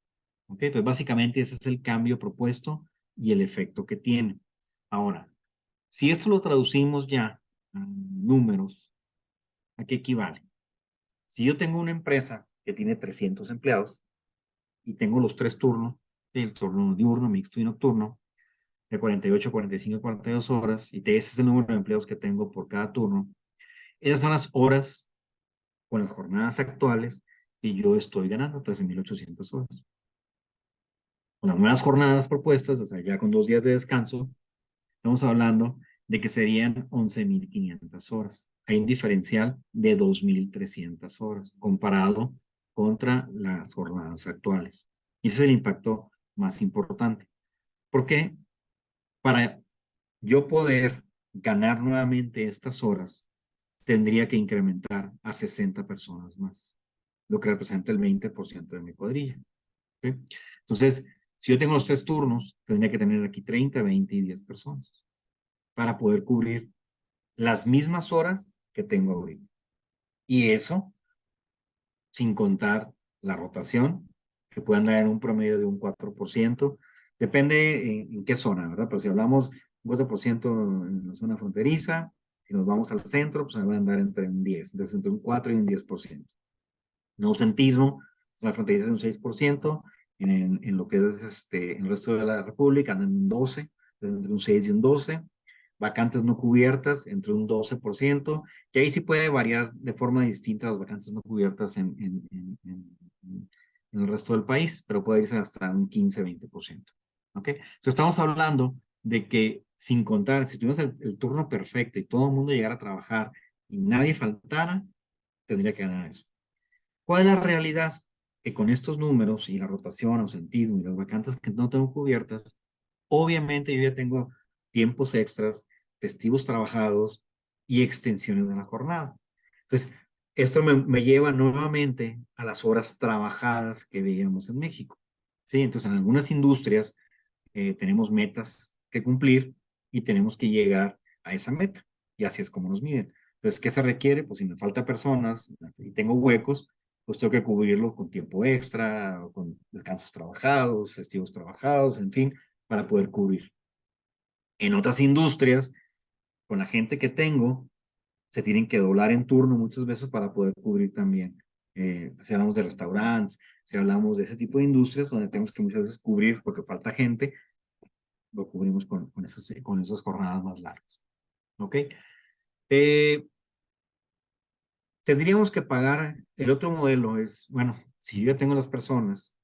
¿Ok? Pues básicamente ese es el cambio propuesto y el efecto que tiene. Ahora, si esto lo traducimos ya a números, ¿a qué equivale? Si yo tengo una empresa que tiene 300 empleados y tengo los 3 turnos, el turno diurno, mixto y nocturno, de 48, 45, 42 horas, y ese es el número de empleados que tengo por cada turno, esas son las horas con las jornadas actuales y yo estoy ganando 13,800 horas. Con las nuevas jornadas propuestas, o sea, ya con 2 días de descanso, estamos hablando de que serían 11,500 horas. Hay un diferencial de 2,300 horas comparado contra las jornadas actuales. Y ese es el impacto más importante. ¿Por qué? Para yo poder ganar nuevamente estas horas, tendría que incrementar a 60 personas más, lo que representa el 20% de mi cuadrilla. ¿Sí? Entonces, si yo tengo los 3 turnos, tendría que tener aquí 30, 20 y 10 personas para poder cubrir las mismas horas que tengo ahorita. Y eso sin contar la rotación, que puede andar en un promedio de un 4%. Depende en qué zona, ¿verdad? Pero si hablamos un 4% en la zona fronteriza, si nos vamos al centro, pues va a andar entre un 10, entonces entre un 4 y un 10%. No ausentismo, zona fronteriza es un 6%, en lo que es en el resto de la República andan en un 12%, entre un 6 y un 12%. Vacantes no cubiertas entre un 12%, que ahí sí puede variar de forma distinta las vacantes no cubiertas en el resto del país, pero puede irse hasta un 15-20%. ¿Ok? Entonces estamos hablando de que sin contar, si tuvimos el turno perfecto y todo el mundo llegara a trabajar y nadie faltara, tendría que ganar eso. ¿Cuál es la realidad? Que con estos números y la rotación, ausentismo y las vacantes que no tengo cubiertas, obviamente yo ya tengo tiempos extras, festivos trabajados y extensiones de la jornada. Entonces, esto me lleva nuevamente a las horas trabajadas que veíamos en México. ¿Sí? Entonces, en algunas industrias tenemos metas que cumplir y tenemos que llegar a esa meta. Y así es como nos miden. Entonces, ¿qué se requiere? Pues si me falta personas y tengo huecos, pues tengo que cubrirlo con tiempo extra, o con descansos trabajados, festivos trabajados, en fin, para poder cubrir. En otras industrias, con la gente que tengo, se tienen que doblar en turno muchas veces para poder cubrir también. Si hablamos de restaurantes, si hablamos de ese tipo de industrias donde tenemos que muchas veces cubrir porque falta gente, lo cubrimos con esas jornadas más largas. ¿Ok? Eh, Tendríamos que pagar, el otro modelo es, bueno, si yo ya tengo las personas,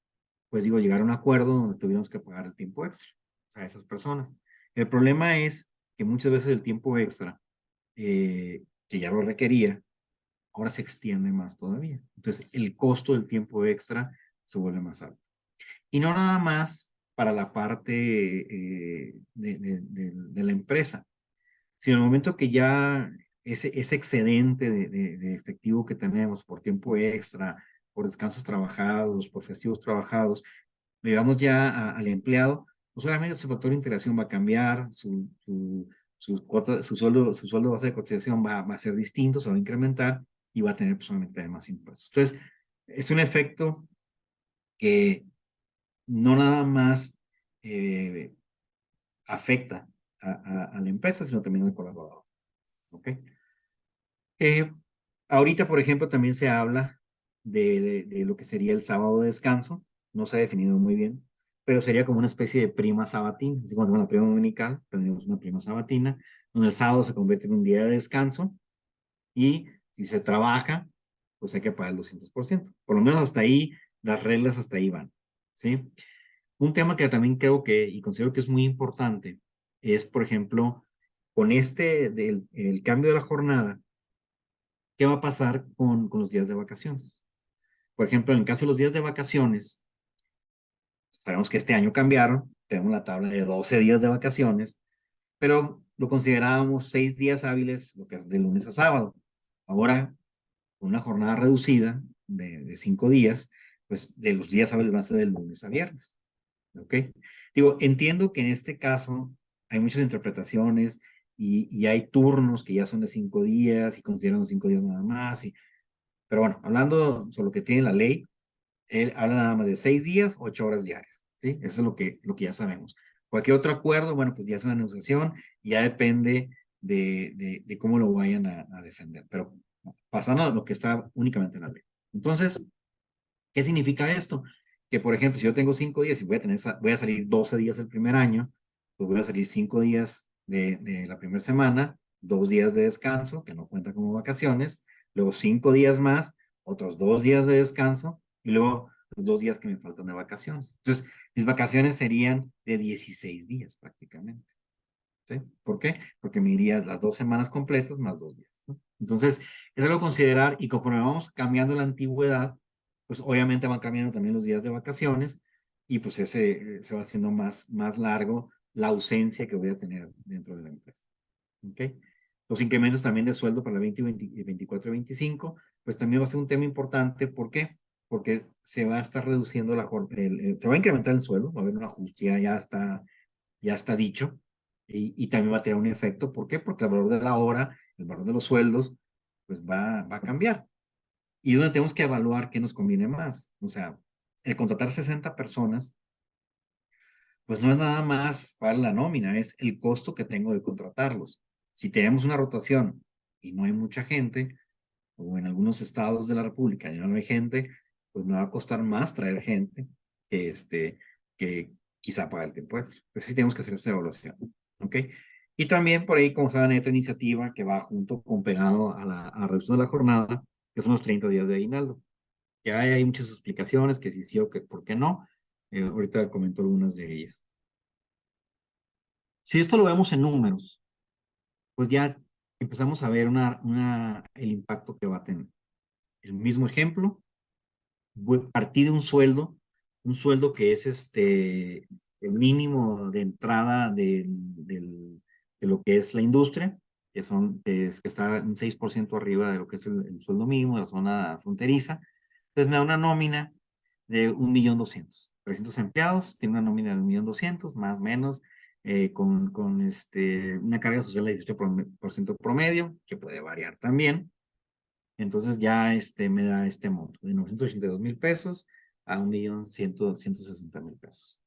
pues digo, llegar a un acuerdo donde tuviéramos que pagar el tiempo extra, o sea, a esas personas. El problema es que muchas veces el tiempo extra, que ya lo requería, ahora se extiende más todavía. Entonces, el costo del tiempo extra se vuelve más alto. Y no nada más para la parte de la empresa, sino en el momento que ya ese excedente de efectivo que tenemos por tiempo extra, por descansos trabajados, por festivos trabajados, digamos ya al empleado, pues obviamente su factor de integración va a cambiar, su sueldo base de cotización va a ser distinto, se va a incrementar y va a tener personalmente más impuestos. Entonces, es un efecto que no nada más eh, afecta a la empresa, sino también al colaborador. ¿Ok? Eh, Ahorita, por ejemplo, también se habla de lo que sería el sábado de descanso. No se ha definido muy bien, pero sería como una especie de prima sabatina. Así como tenemos la prima dominical, tenemos una prima sabatina, donde el sábado se convierte en un día de descanso y si se trabaja, pues hay que pagar el 200%. Por lo menos hasta ahí, las reglas hasta ahí van. ¿Sí? Un tema que también creo que, y considero que es muy importante, es, por ejemplo, con del el cambio de la jornada, ¿qué va a pasar con los días de vacaciones? Por ejemplo, en el caso de los días de vacaciones, sabemos que este año cambiaron, tenemos la tabla de 12 días de vacaciones, pero lo considerábamos 6 días hábiles, lo que es de lunes a sábado. Ahora, con una jornada reducida de 5 días, pues de los días hábiles van a ser de lunes a viernes. ¿Ok? Digo, entiendo que en este caso hay muchas interpretaciones y hay turnos que ya son de 5 días y consideran 5 días nada más. Pero bueno, hablando sobre lo que tiene la ley, él habla nada más de 6 días, 8 horas diarias. ¿Sí? Eso es lo que ya sabemos. Cualquier otro acuerdo, bueno, pues ya es una negociación y ya depende de cómo lo vayan a defender. Pero pasando a lo que está únicamente en la ley. Entonces, ¿qué significa esto? Que, por ejemplo, si yo tengo 5 días y voy a salir 12 días el primer año, pues voy a salir 5 días de la primera semana, 2 días de descanso, que no cuenta como vacaciones, luego 5 días más, otros 2 días de descanso y luego los 2 días que me faltan de vacaciones. Entonces, mis vacaciones serían de 16 días prácticamente. ¿Sí? ¿Por qué? Porque me iría las 2 semanas completas más 2 días, ¿no? Entonces, es algo a considerar y conforme vamos cambiando la antigüedad, pues obviamente van cambiando también los días de vacaciones y pues se va haciendo más largo la ausencia que voy a tener dentro de la empresa. ¿Ok? Los incrementos también de sueldo para el 2020, 24 y 25, pues también va a ser un tema importante. ¿Por qué? Porque se va a estar reduciendo se va a incrementar el sueldo, va a haber un ajuste, ya está dicho, y también va a tener un efecto. ¿Por qué? Porque el valor de la hora, el valor de los sueldos, pues va a cambiar. Y es donde tenemos que evaluar qué nos conviene más. O sea, el contratar 60 personas, pues no es nada más para la nómina, es el costo que tengo de contratarlos. Si tenemos una rotación y no hay mucha gente, o en algunos estados de la República ya no hay gente, pues me va a costar más traer gente que, que quizá pagar el tiempo extra. Entonces sí tenemos que hacer esa evaluación. ¿Ok? Y también por ahí, como saben, hay otra iniciativa que va junto con pegado a la reducción de la jornada, que son los 30 días de aguinaldo. Ya hay muchas explicaciones, que sí o que por qué no. Ahorita comento algunas de ellas. Si esto lo vemos en números, pues ya empezamos a ver el impacto que va a tener. El mismo ejemplo, partí de un sueldo que es el mínimo de entrada de lo que es la industria, que está un 6% arriba de lo que es el sueldo mínimo de la zona fronteriza. Entonces me da una nómina de 1.200.000. 300 empleados, tiene una nómina de 1.200.000, más o menos, con una carga social de 18% promedio, que puede variar también. Entonces ya me da este monto de 982.000 pesos a 1.160.000 pesos.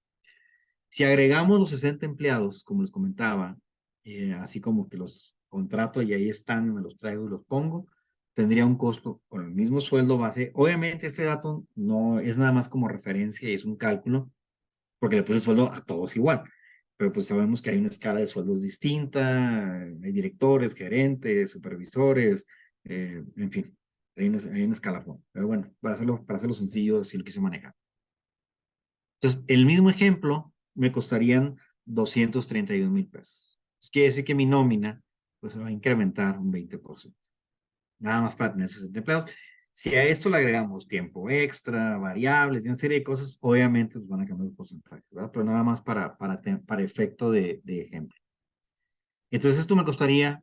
Si agregamos los 60 empleados, como les comentaba, así como que los contrato y ahí están, me los traigo y los pongo, tendría un costo con el mismo sueldo base. Obviamente este dato no es nada más como referencia y es un cálculo, porque le puse sueldo a todos igual. Pero pues sabemos que hay una escala de sueldos distinta, hay directores, gerentes, supervisores, en fin, hay un escalafón. Pero bueno, para hacerlo sencillo, si lo quise manejar. Entonces, el mismo ejemplo me costarían 231.000 pesos. Es quiere decir que mi nómina pues se va a incrementar un 20%. Nada más para tener 60 empleados. Si a esto le agregamos tiempo extra, variables y una serie de cosas, obviamente pues van a cambiar los porcentajes, ¿verdad? Pero nada más para efecto de ejemplo. Entonces esto me costaría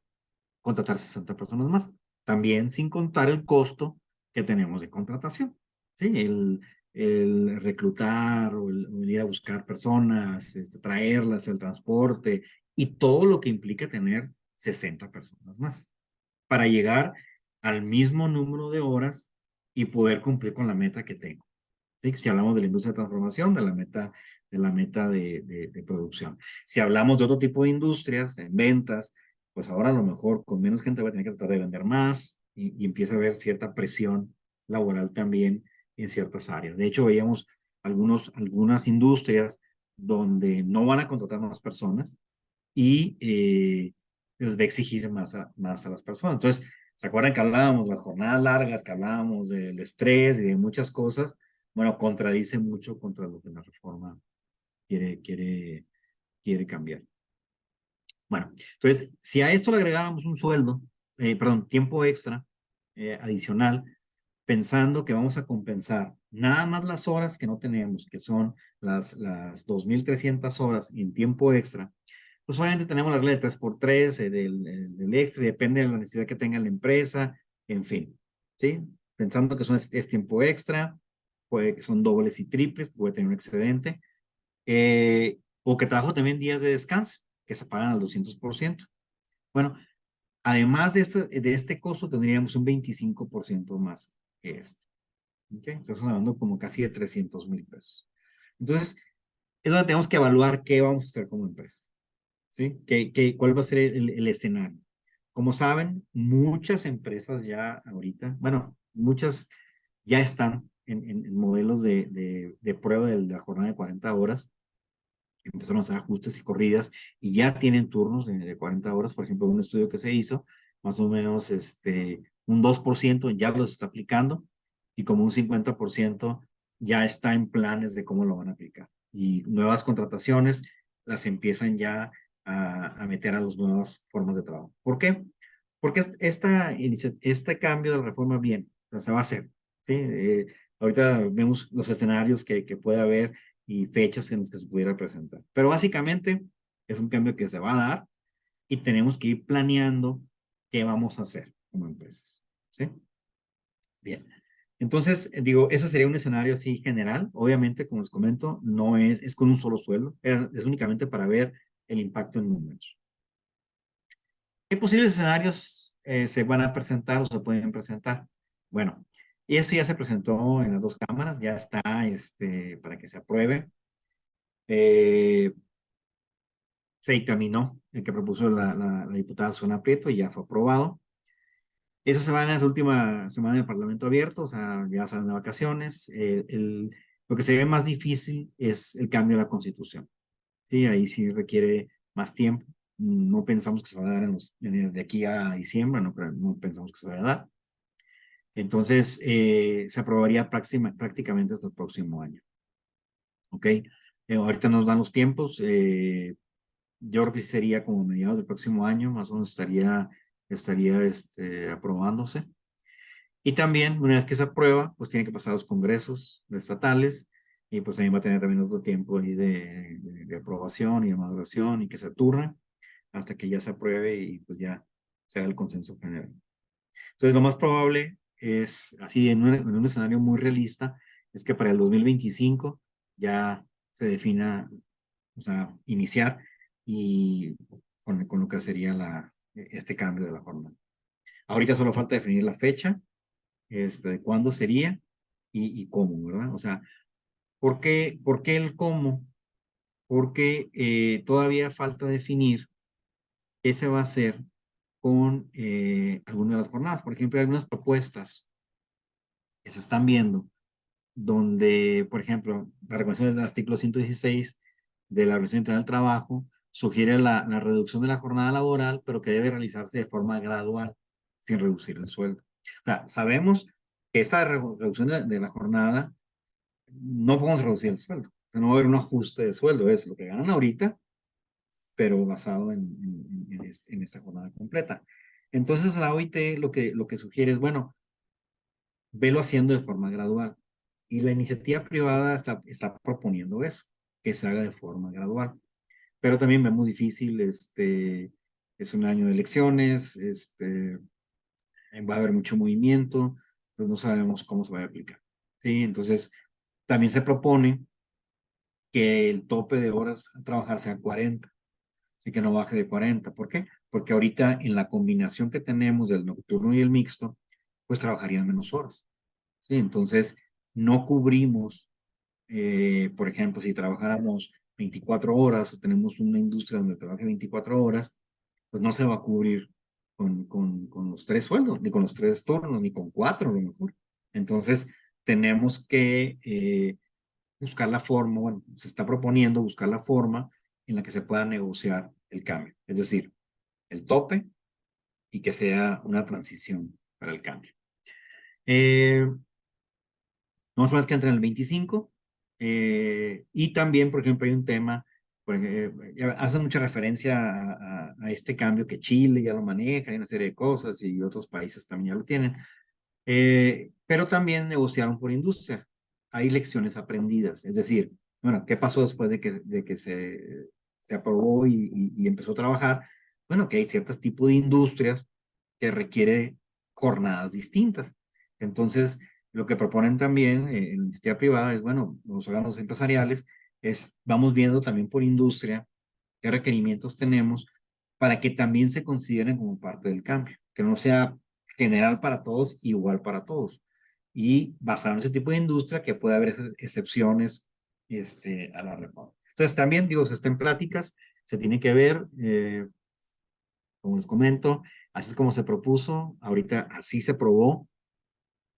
contratar 60 personas más, también sin contar el costo que tenemos de contratación, ¿sí? El reclutar o el ir a buscar personas, traerlas, el transporte y todo lo que implica tener 60 personas más para llegar al mismo número de horas y poder cumplir con la meta que tengo. ¿Sí? Si hablamos de la industria de transformación, de la meta de producción. Si hablamos de otro tipo de industrias, en ventas, pues ahora a lo mejor con menos gente voy a tener que tratar de vender más y empieza a haber cierta presión laboral también en ciertas áreas. De hecho, veíamos algunas industrias donde no van a contratar más personas y les va a exigir más a las personas. Entonces, ¿se acuerdan que hablábamos de las jornadas largas, que hablábamos del estrés y de muchas cosas? Bueno, contradice mucho contra lo que la reforma quiere cambiar. Bueno, entonces, si a esto le agregáramos un sueldo, perdón, tiempo extra adicional, pensando que vamos a compensar nada más las horas que no tenemos, que son las 2.300 horas en tiempo extra, pues obviamente tenemos la regla de 3x3 del extra, y depende de la necesidad que tenga la empresa, en fin, ¿sí? Pensando que es tiempo extra, puede que son dobles y triples, puede tener un excedente, o que trabajo también días de descanso, que se pagan al 200%. Bueno, además de este costo, tendríamos un 25% más que esto. ¿Okay? Entonces, hablando como casi de 300.000 pesos. Entonces, es donde tenemos que evaluar qué vamos a hacer como empresa. ¿Sí? ¿Cuál va a ser el escenario? Como saben, muchas empresas ya ahorita, bueno, muchas ya están en modelos de prueba de la jornada de 40 horas. Empezaron a hacer ajustes y corridas y ya tienen turnos de 40 horas. Por ejemplo, un estudio que se hizo, más o menos un 2% ya los está aplicando y como un 50% ya está en planes de cómo lo van a aplicar. Y nuevas contrataciones las empiezan ya a meter a las nuevas formas de trabajo. ¿Por qué? Porque este cambio de la reforma bien, o sea, se va a hacer. ¿Sí? Ahorita vemos los escenarios que puede haber y fechas en las que se pudiera presentar. Pero básicamente es un cambio que se va a dar y tenemos que ir planeando qué vamos a hacer como empresas. ¿Sí? Bien. Entonces, digo, ese sería un escenario así general. Obviamente, como les comento, no es con un solo sueldo, es únicamente para ver el impacto en números. ¿Qué posibles escenarios se van a presentar o se pueden presentar? Bueno, y eso ya se presentó en las dos cámaras, ya está para que se apruebe. Eh, Se dictaminó el que propuso la diputada Susana Prieto y ya fue aprobado. Esa semana es la última semana del Parlamento abierto, o sea, ya salen de vacaciones. Lo que se ve más difícil es el cambio de la Constitución. Sí, ahí sí requiere más tiempo. No pensamos que se va a dar desde aquí a diciembre, no pensamos que se vaya a dar. Entonces, se aprobaría prácticamente hasta el próximo año. ¿Ok? Ahorita nos dan los tiempos. Yo creo que sí sería como mediados del próximo año, más o menos estaría aprobándose. Y también, una vez que se aprueba, pues tiene que pasar a los congresos estatales y pues también va a tener también otro tiempo ahí de aprobación y de maduración y que se turne hasta que ya se apruebe y pues ya se haga el consenso general. Entonces, lo más probable es, así en un escenario muy realista, es que para el 2025 ya se defina, o sea, iniciar y con lo que sería este cambio de la jornada. Ahorita solo falta definir la fecha, de cuándo sería y cómo, ¿verdad? O sea, ¿por qué el cómo? Porque todavía falta definir qué se va a hacer con algunas de las jornadas. Por ejemplo, hay algunas propuestas que se están viendo donde, por ejemplo, la recomendación del artículo 116 de la Organización Internacional del Trabajo sugiere la reducción de la jornada laboral, pero que debe realizarse de forma gradual, sin reducir el sueldo. O sea, sabemos que esa reducción de la jornada no podemos reducir el sueldo. O sea, no va a haber un ajuste de sueldo, es lo que ganan ahorita, pero basado en esta jornada completa. Entonces, la OIT lo que sugiere es, bueno, velo haciendo de forma gradual. Y la iniciativa privada está proponiendo eso, que se haga de forma gradual. Pero también vemos difícil, es un año de elecciones, va a haber mucho movimiento, entonces no sabemos cómo se va a aplicar. ¿Sí? Entonces, también se propone que el tope de horas a trabajar sea 40, así que no baje de 40. ¿Por qué? Porque ahorita en la combinación que tenemos del nocturno y el mixto, pues trabajarían menos horas. ¿Sí? Entonces, no cubrimos, por ejemplo, si trabajáramos 24 horas o tenemos una industria donde trabaje 24 horas, pues no se va a cubrir con los tres sueldos, ni con los tres turnos, ni con cuatro a lo mejor. Entonces, tenemos que buscar la forma, bueno, se está proponiendo buscar la forma en la que se pueda negociar el cambio, es decir, el tope y que sea una transición para el cambio. No más que entre en el 25 y también, por ejemplo, hay un tema, hacen mucha referencia a este cambio que Chile ya lo maneja, hay una serie de cosas y otros países también ya lo tienen, pero también negociaron por industria. Hay lecciones aprendidas, es decir, bueno, ¿qué pasó después de que se aprobó y empezó a trabajar? Bueno, que hay ciertos tipos de industrias que requiere jornadas distintas. Entonces, lo que proponen también en la iniciativa privada es, bueno, los órganos empresariales, vamos viendo también por industria qué requerimientos tenemos para que también se consideren como parte del cambio, que no sea general para todos, igual para todos. Y basado en ese tipo de industria, que puede haber excepciones a la reforma. Entonces, también, digo, se está en pláticas, se tiene que ver, como les comento, así es como se propuso, ahorita así se probó,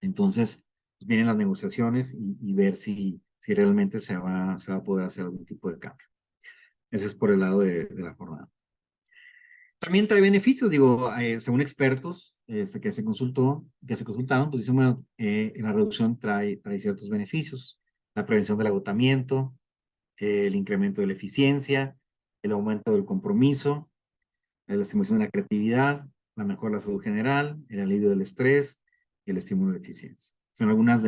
entonces pues, vienen las negociaciones y ver si realmente se va a poder hacer algún tipo de cambio. Eso es por el lado de la jornada. También trae beneficios, digo, según expertos que se consultaron, pues dicen, bueno, la reducción trae ciertos beneficios, la prevención del agotamiento, el incremento de la eficiencia, el aumento del compromiso, la estimulación de la creatividad, la mejora de la salud general, el alivio del estrés y el estímulo de la eficiencia. Son algunas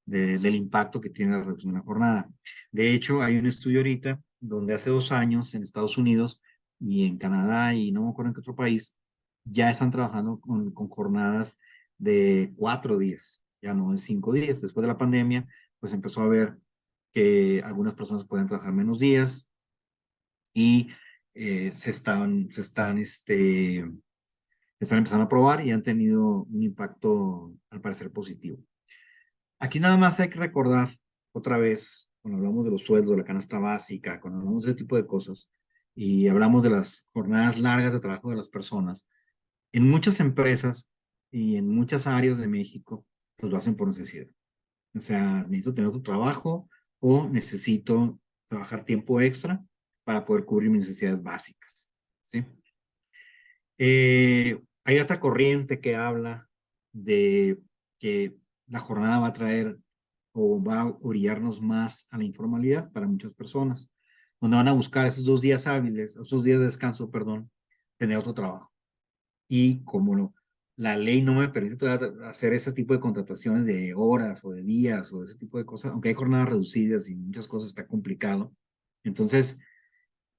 del impacto que tiene la reducción de la jornada. De hecho, hay un estudio ahorita donde hace 2 años en Estados Unidos y en Canadá y no me acuerdo en qué otro país, ya están trabajando con jornadas de 4 días, ya no de 5 días. Después de la pandemia, pues empezó a ver que algunas personas pueden trabajar menos días y están empezando a probar y han tenido un impacto al parecer positivo. Aquí nada más hay que recordar otra vez, cuando hablamos de los sueldos, de la canasta básica, cuando hablamos de ese tipo de cosas y hablamos de las jornadas largas de trabajo de las personas, en muchas empresas y en muchas áreas de México, pues lo hacen por necesidad. O sea, necesito tener otro trabajo o necesito trabajar tiempo extra para poder cubrir mis necesidades básicas, ¿sí? Hay otra corriente que habla de que la jornada va a traer o va a orillarnos más a la informalidad para muchas personas, donde van a buscar esos 2 días hábiles, esos días de descanso, perdón, tener otro trabajo. Y como la ley no me permite hacer ese tipo de contrataciones de horas o de días o ese tipo de cosas, aunque hay jornadas reducidas y muchas cosas está complicado, entonces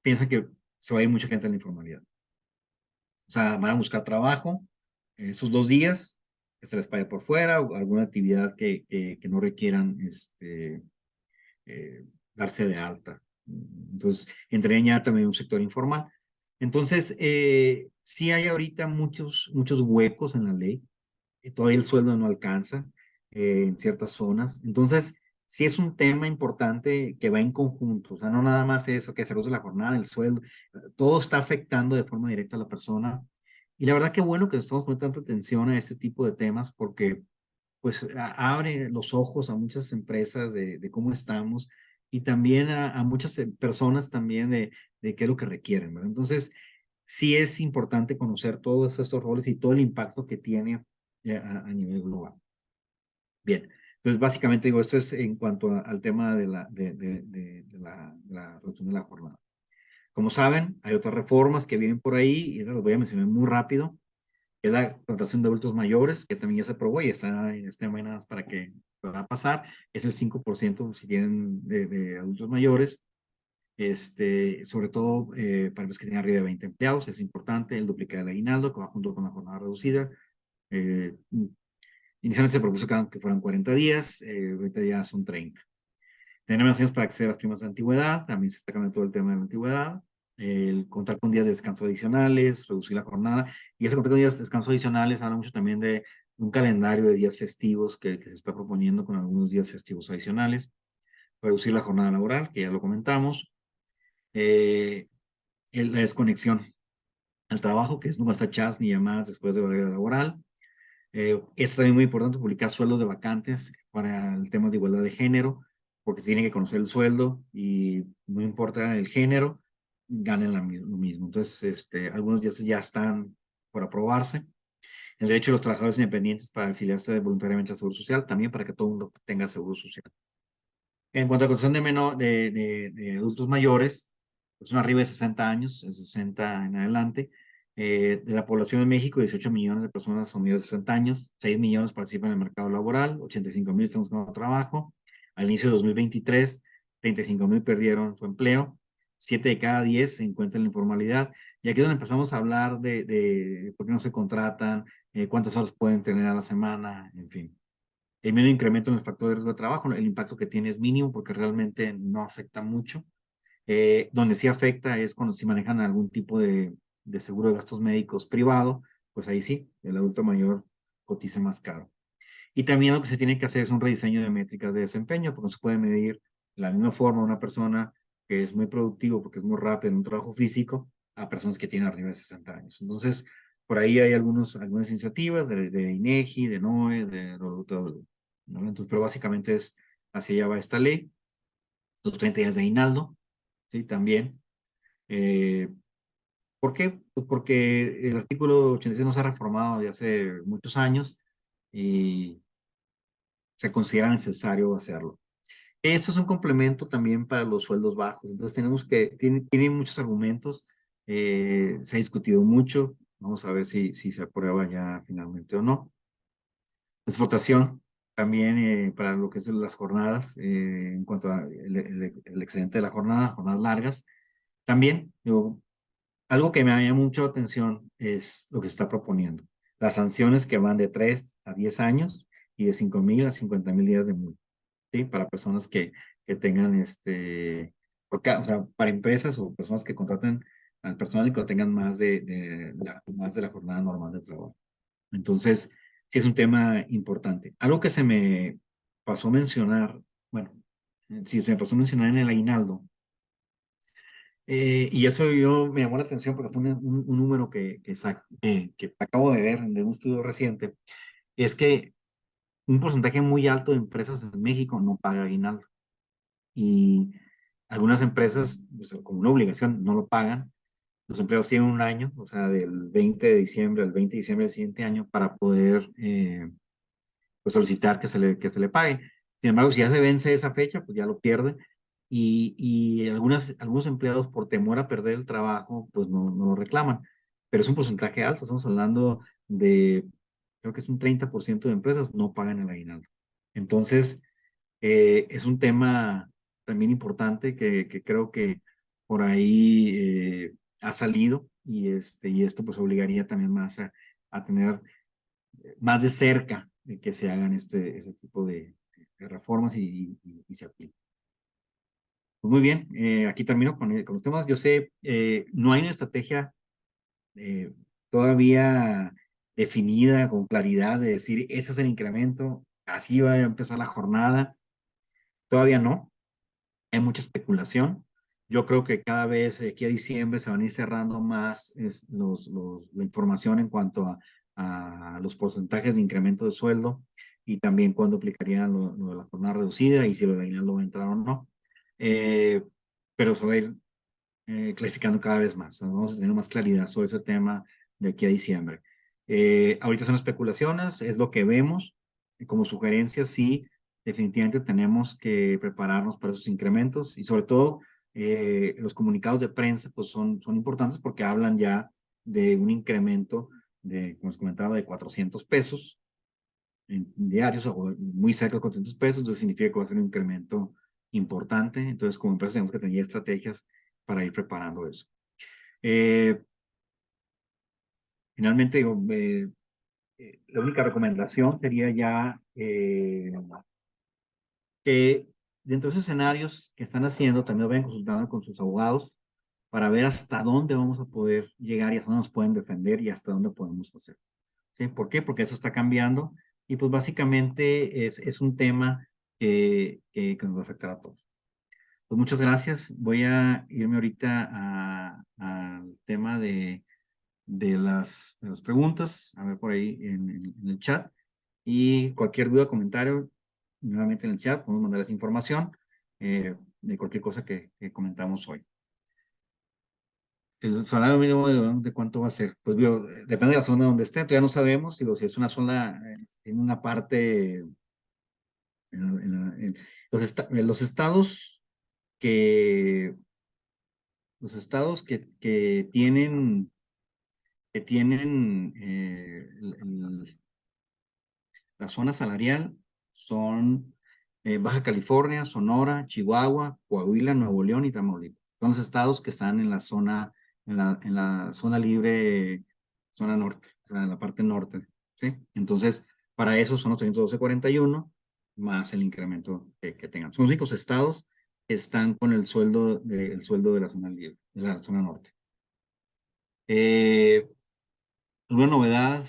piensan que se va a ir mucha gente a la informalidad. O sea, van a buscar trabajo esos 2 días, que se les pague por fuera o alguna actividad que no requieran darse de alta. Entonces, entraría ya también un sector informal. Entonces, sí hay ahorita muchos huecos en la ley. Todavía el sueldo no alcanza en ciertas zonas. Entonces, sí es un tema importante que va en conjunto. O sea, no nada más eso, que se reduce la jornada, el sueldo. Todo está afectando de forma directa a la persona. Y la verdad que bueno que estamos poniendo tanta atención a este tipo de temas porque pues abre los ojos a muchas empresas de cómo estamos y también a muchas personas también de qué es lo que requieren, ¿verdad? Entonces, sí es importante conocer todos estos roles y todo el impacto que tiene a nivel global. Bien, entonces básicamente digo, esto es en cuanto al tema de la reducción de la jornada. Como saben, hay otras reformas que vienen por ahí y esas las voy a mencionar muy rápido, es la contratación de adultos mayores, que también ya se aprobó y está en este nada más para que pueda pasar. Es el 5% si tienen de adultos mayores. Sobre todo para los que tienen arriba de 20 empleados, es importante el duplicar el aguinaldo, que va junto con la jornada reducida. Eh, Inicialmente se propuso que fueran 40 días, ahorita ya son 30. Tener menos años para acceder a las primas de antigüedad, también se está cambiando todo el tema de la antigüedad. El contar con días de descanso adicionales, reducir la jornada. Y ese contar con días de descanso adicionales habla mucho también de un calendario de días festivos que se está proponiendo con algunos días festivos adicionales. Reducir la jornada laboral, que ya lo comentamos. Eh, la desconexión al trabajo, que es no gastar chats ni llamadas después de horario laboral. Es también muy importante publicar sueldos de vacantes para el tema de igualdad de género, porque se tiene que conocer el sueldo y no importa el género, ganen lo mismo. Entonces, algunos ya están por aprobarse. El derecho de los trabajadores independientes para afiliarse voluntariamente al Seguro Social, también para que todo el mundo tenga Seguro Social. En cuanto a la condición de adultos mayores, pues son arriba de 60 años, de 60 en adelante. De la población de México, 18 millones de personas son mayores de 60 años, 6 millones participan en el mercado laboral, 85,000 están buscando trabajo. Al inicio de 2023, 35,000 perdieron su empleo, 7 de cada 10 se encuentran en la informalidad. Y aquí es donde empezamos a hablar de por qué no se contratan, cuántas horas pueden tener a la semana, en fin. El medio incremento en el factor de riesgo de trabajo, el impacto que tiene es mínimo porque realmente no afecta mucho. Donde sí afecta es cuando se manejan algún tipo de seguro de gastos médicos privado, pues ahí sí, el adulto mayor cotiza más caro. Y también lo que se tiene que hacer es un rediseño de métricas de desempeño, porque no se puede medir de la misma forma una persona que es muy productivo porque es muy rápido en un trabajo físico a personas que tienen arriba de 60 años. Entonces, por ahí hay algunas iniciativas de INEGI, de NOE, de WTW, ¿no? Entonces, pero básicamente hacia allá va esta ley, los 30 días de aguinaldo, ¿sí? También. Eh, ¿Por qué? Pues porque el artículo 86 no se ha reformado de hace muchos años y se considera necesario hacerlo. Esto es un complemento también para los sueldos bajos. Entonces tenemos tiene muchos argumentos, se ha discutido mucho. Vamos a ver si se aprueba ya finalmente o no. Explotación también para lo que es las jornadas, en cuanto al el excedente de la jornada, jornadas largas. También, digo, algo que me llama mucho la atención es lo que se está proponiendo. Las sanciones que van de 3 a 10 años y de 5,000 a 50,000 días de multa, ¿sí? Para personas que tengan, o sea, para empresas o personas que contraten al personal y que lo tengan más de la jornada normal de trabajo. Entonces, sí es un tema importante. Algo que se me pasó a mencionar, bueno, sí se me pasó a mencionar en el aguinaldo, y eso yo me llamó la atención porque fue un número que acabo de ver de un estudio reciente, es que un porcentaje muy alto de empresas en México no paga aguinaldo. Y algunas empresas, pues, como una obligación, no lo pagan. Los empleados tienen un año, o sea, del 20 de diciembre al 20 de diciembre del siguiente año para poder pues solicitar que se le pague. Sin embargo, si ya se vence esa fecha, pues ya lo pierde. Y algunos empleados, por temor a perder el trabajo, pues no lo reclaman. Pero es un porcentaje alto, estamos hablando de, creo que es un 30% de empresas no pagan el aguinaldo. Entonces, es un tema también importante que creo que por ahí ha salido y esto pues obligaría también más a tener más de cerca de que se hagan ese tipo de reformas y se apliquen. Pues muy bien, aquí termino con los temas. Yo sé, no hay una estrategia eh, todavía definida con claridad de decir, ese es el incremento, así va a empezar la jornada. Todavía no, hay mucha especulación. Yo creo que cada vez aquí a diciembre se van a ir cerrando más la información en cuanto a los porcentajes de incremento de sueldo y también cuándo aplicarían lo de la jornada reducida y si el aguinaldo va a entrar o no. Eh, pero se va a ir clarificando cada vez más. Vamos a tener más claridad sobre ese tema de aquí a diciembre. Ahorita son especulaciones, es lo que vemos. Como sugerencia, sí, definitivamente tenemos que prepararnos para esos incrementos y sobre todo los comunicados de prensa pues son importantes porque hablan ya de un incremento de, como les comentaba, de 400 pesos en diarios o muy cerca de 400 pesos, entonces significa que va a ser un incremento importante. Entonces, como empresa tenemos que tener estrategias para ir preparando eso. Eh, Finalmente, digo, la única recomendación sería ya que dentro de esos escenarios que están haciendo, también lo vayan consultando con sus abogados para ver hasta dónde vamos a poder llegar y hasta dónde nos pueden defender y hasta dónde podemos hacer. ¿Sí? ¿Por qué? Porque eso está cambiando y pues básicamente es un tema que nos va a afectar a todos. Pues muchas gracias. Voy a irme ahorita al tema de las preguntas, a ver por ahí en el chat. Y cualquier duda, comentario, nuevamente en el chat, podemos mandar esa información de cualquier cosa que comentamos hoy. El salario mínimo de cuánto va a ser. Pues digo, depende de la zona donde esté, todavía no sabemos. Digo, si es una zona en una parte, los estados que, que tienen la zona salarial son Baja California, Sonora, Chihuahua, Coahuila, Nuevo León y Tamaulipas. Son los estados que están en la zona libre, zona norte, o sea, en la parte norte, ¿sí? Entonces, para eso son los 312.41 más el incremento que tengan. Son los únicos estados que están con el sueldo de la zona libre, de la zona norte. Eh, ¿Alguna novedad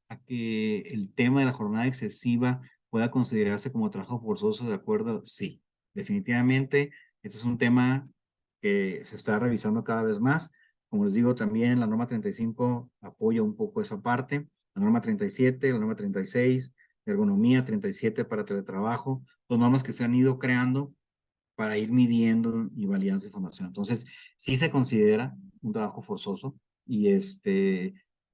a que el tema de la jornada excesiva pueda considerarse como trabajo forzoso de acuerdo? Sí, definitivamente. Este es un tema que se está revisando cada vez más. Como les digo, también la norma 35 apoya un poco esa parte. La norma 37, la norma 36, de ergonomía 37 para teletrabajo, son normas que se han ido creando para ir midiendo y validando esa información. Entonces, sí se considera un trabajo forzoso y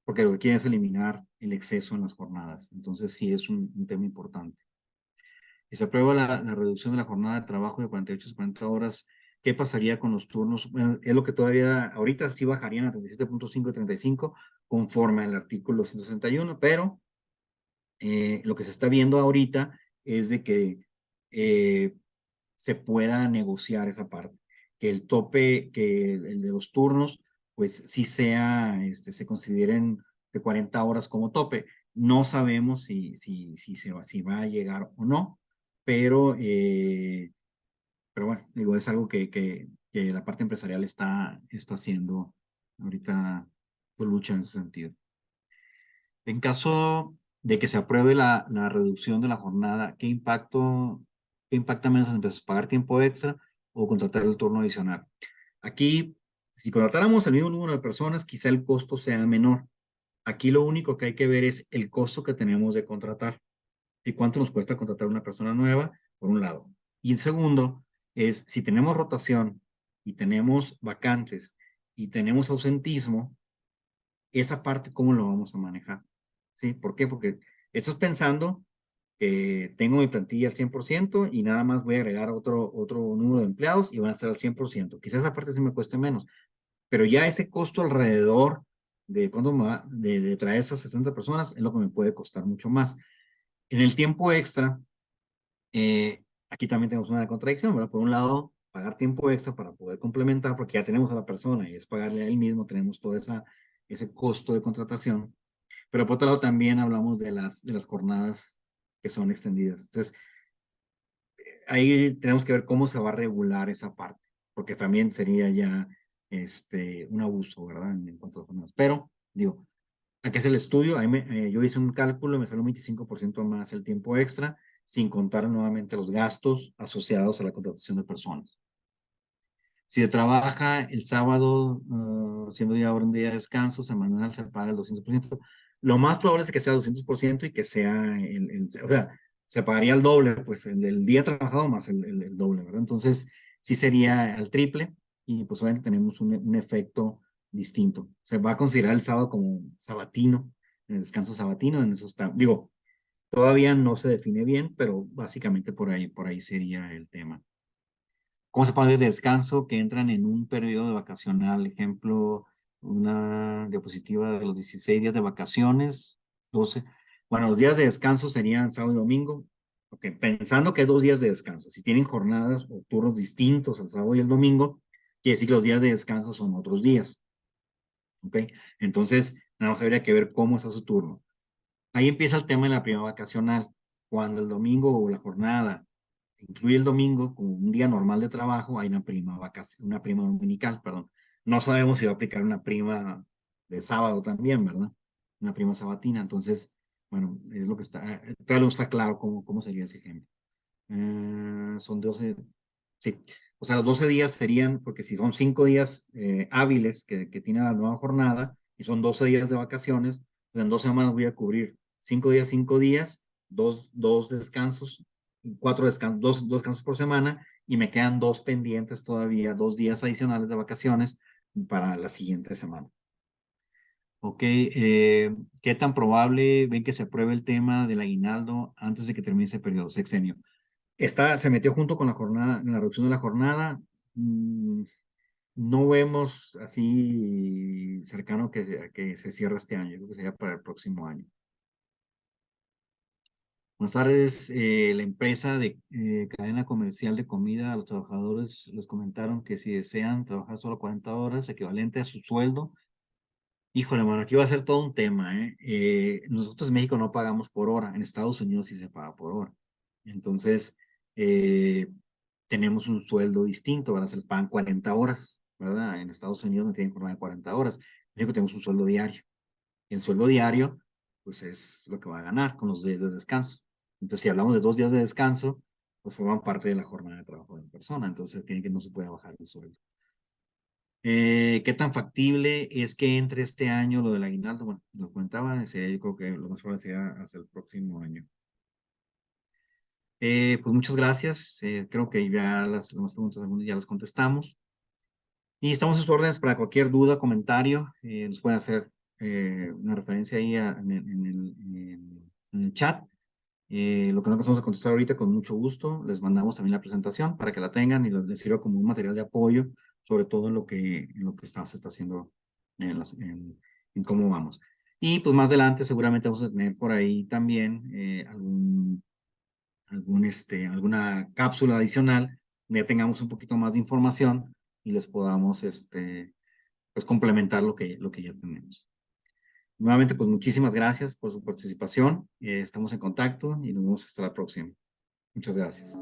porque lo que quieren es eliminar el exceso en las jornadas. Entonces sí es un tema importante. Si se aprueba la reducción de la jornada de trabajo de 48 a 40 horas, ¿qué pasaría con los turnos? Bueno, es lo que todavía, ahorita sí bajarían a 37.5 y 35 conforme al artículo 161, pero lo que se está viendo ahorita es de que se pueda negociar esa parte, que el tope, que el de los turnos, pues sí sea, se consideren de 40 horas como tope. No sabemos si va a llegar o no, pero, pero bueno, digo, es algo que la parte empresarial está haciendo ahorita su lucha en ese sentido. En caso de que se apruebe la reducción de la jornada, qué impacta menos a las empresas? ¿Pagar tiempo extra o contratar el turno adicional? Aquí, si contratáramos el mismo número de personas, quizá el costo sea menor. Aquí lo único que hay que ver es el costo que tenemos de contratar y cuánto nos cuesta contratar una persona nueva, por un lado. Y el segundo es, si tenemos rotación y tenemos vacantes y tenemos ausentismo, esa parte, ¿cómo lo vamos a manejar? ¿Sí? ¿Por qué? Porque eso es pensando que tengo mi plantilla al 100% y nada más voy a agregar otro número de empleados y van a estar al 100%. Quizás esa parte sí me cueste menos, pero ya ese costo alrededor de cuándo de traer esas 60 personas es lo que me puede costar mucho más. En el tiempo extra, aquí también tenemos una contradicción, ¿verdad? Por un lado, pagar tiempo extra para poder complementar, porque ya tenemos a la persona y es pagarle a él mismo, tenemos todo ese costo de contratación. Pero por otro lado también hablamos de las jornadas que son extendidas. Entonces, ahí tenemos que ver cómo se va a regular esa parte, porque también sería ya un abuso, ¿verdad? En cuanto a jornadas. Pero, digo, aquí es el estudio, yo hice un cálculo, me salió un 25% más el tiempo extra, sin contar nuevamente los gastos asociados a la contratación de personas. Si se trabaja el sábado, siendo ya un día de descanso, semanal, se paga el 200%. Lo más probable es que sea el 200% y que sea, o sea, se pagaría el doble, pues el día trabajado más el doble, ¿verdad? Entonces, sí sería al triple y pues obviamente tenemos un efecto distinto. Se va a considerar el sábado como sabatino, el descanso sabatino, en eso está, digo, todavía no se define bien, pero básicamente por ahí sería el tema. ¿Cómo se pone de descanso que entran en un periodo vacacional? Ejemplo, una diapositiva de los 16 días de vacaciones, 12. Bueno, los días de descanso serían sábado y domingo. Ok, pensando que hay 2 días de descanso. Si tienen jornadas o turnos distintos al sábado y el domingo, quiere decir que los días de descanso son otros días. Ok, entonces, nada más habría que ver cómo está su turno. Ahí empieza el tema de la prima vacacional. Cuando el domingo o la jornada incluye el domingo como un día normal de trabajo, hay una prima dominical, perdón. No sabemos si va a aplicar una prima de sábado también, ¿verdad? Una prima sabatina. Entonces, bueno, es lo que está, todavía no está claro cómo sería ese ejemplo. Son 12, sí. O sea, los 12 días serían, porque si son 5 días hábiles que tiene la nueva jornada y son 12 días de vacaciones, pues en 2 semanas voy a cubrir 5 días, dos descansos, 4 descansos, dos descansos por semana y me quedan 2 pendientes todavía, 2 días adicionales de vacaciones para la siguiente semana. Ok, ¿qué tan probable ven que se apruebe el tema del aguinaldo antes de que termine ese periodo sexenio? Se metió junto con la jornada, en la reducción de la jornada. No vemos así cercano que se cierre este año, creo que sería para el próximo año. Buenas tardes, la empresa de cadena comercial de comida a los trabajadores les comentaron que si desean trabajar solo 40 horas, equivalente a su sueldo. Híjole, mano, aquí va a ser todo un tema, ¿eh? Nosotros en México no pagamos por hora, en Estados Unidos sí se paga por hora. Entonces, eh, tenemos un sueldo distinto, ¿verdad? Se les pagan 40 horas, ¿verdad? En Estados Unidos no tienen jornada de 40 horas. En México tenemos un sueldo diario. Y el sueldo diario, pues es lo que va a ganar con los días de descanso. Entonces, si hablamos de 2 días de descanso, pues forman parte de la jornada de trabajo de la persona. Entonces, no se puede bajar el sueldo. ¿Qué tan factible es que entre este año lo del aguinaldo? Bueno, lo comentaba, yo creo que lo más probable sería hasta el próximo año. Pues muchas gracias. Creo que ya las preguntas ya las contestamos. Y estamos a sus órdenes para cualquier duda, comentario. Nos pueden hacer una referencia ahí en el chat. Lo que no alcanzamos a contestar ahorita, con mucho gusto, les mandamos también la presentación para que la tengan y les sirva como un material de apoyo, sobre todo en lo que se está haciendo en cómo vamos. Y pues más adelante seguramente vamos a tener por ahí también alguna cápsula adicional, donde ya tengamos un poquito más de información y les podamos pues complementar lo que ya tenemos. Nuevamente, pues muchísimas gracias por su participación. Estamos en contacto y nos vemos hasta la próxima. Muchas gracias.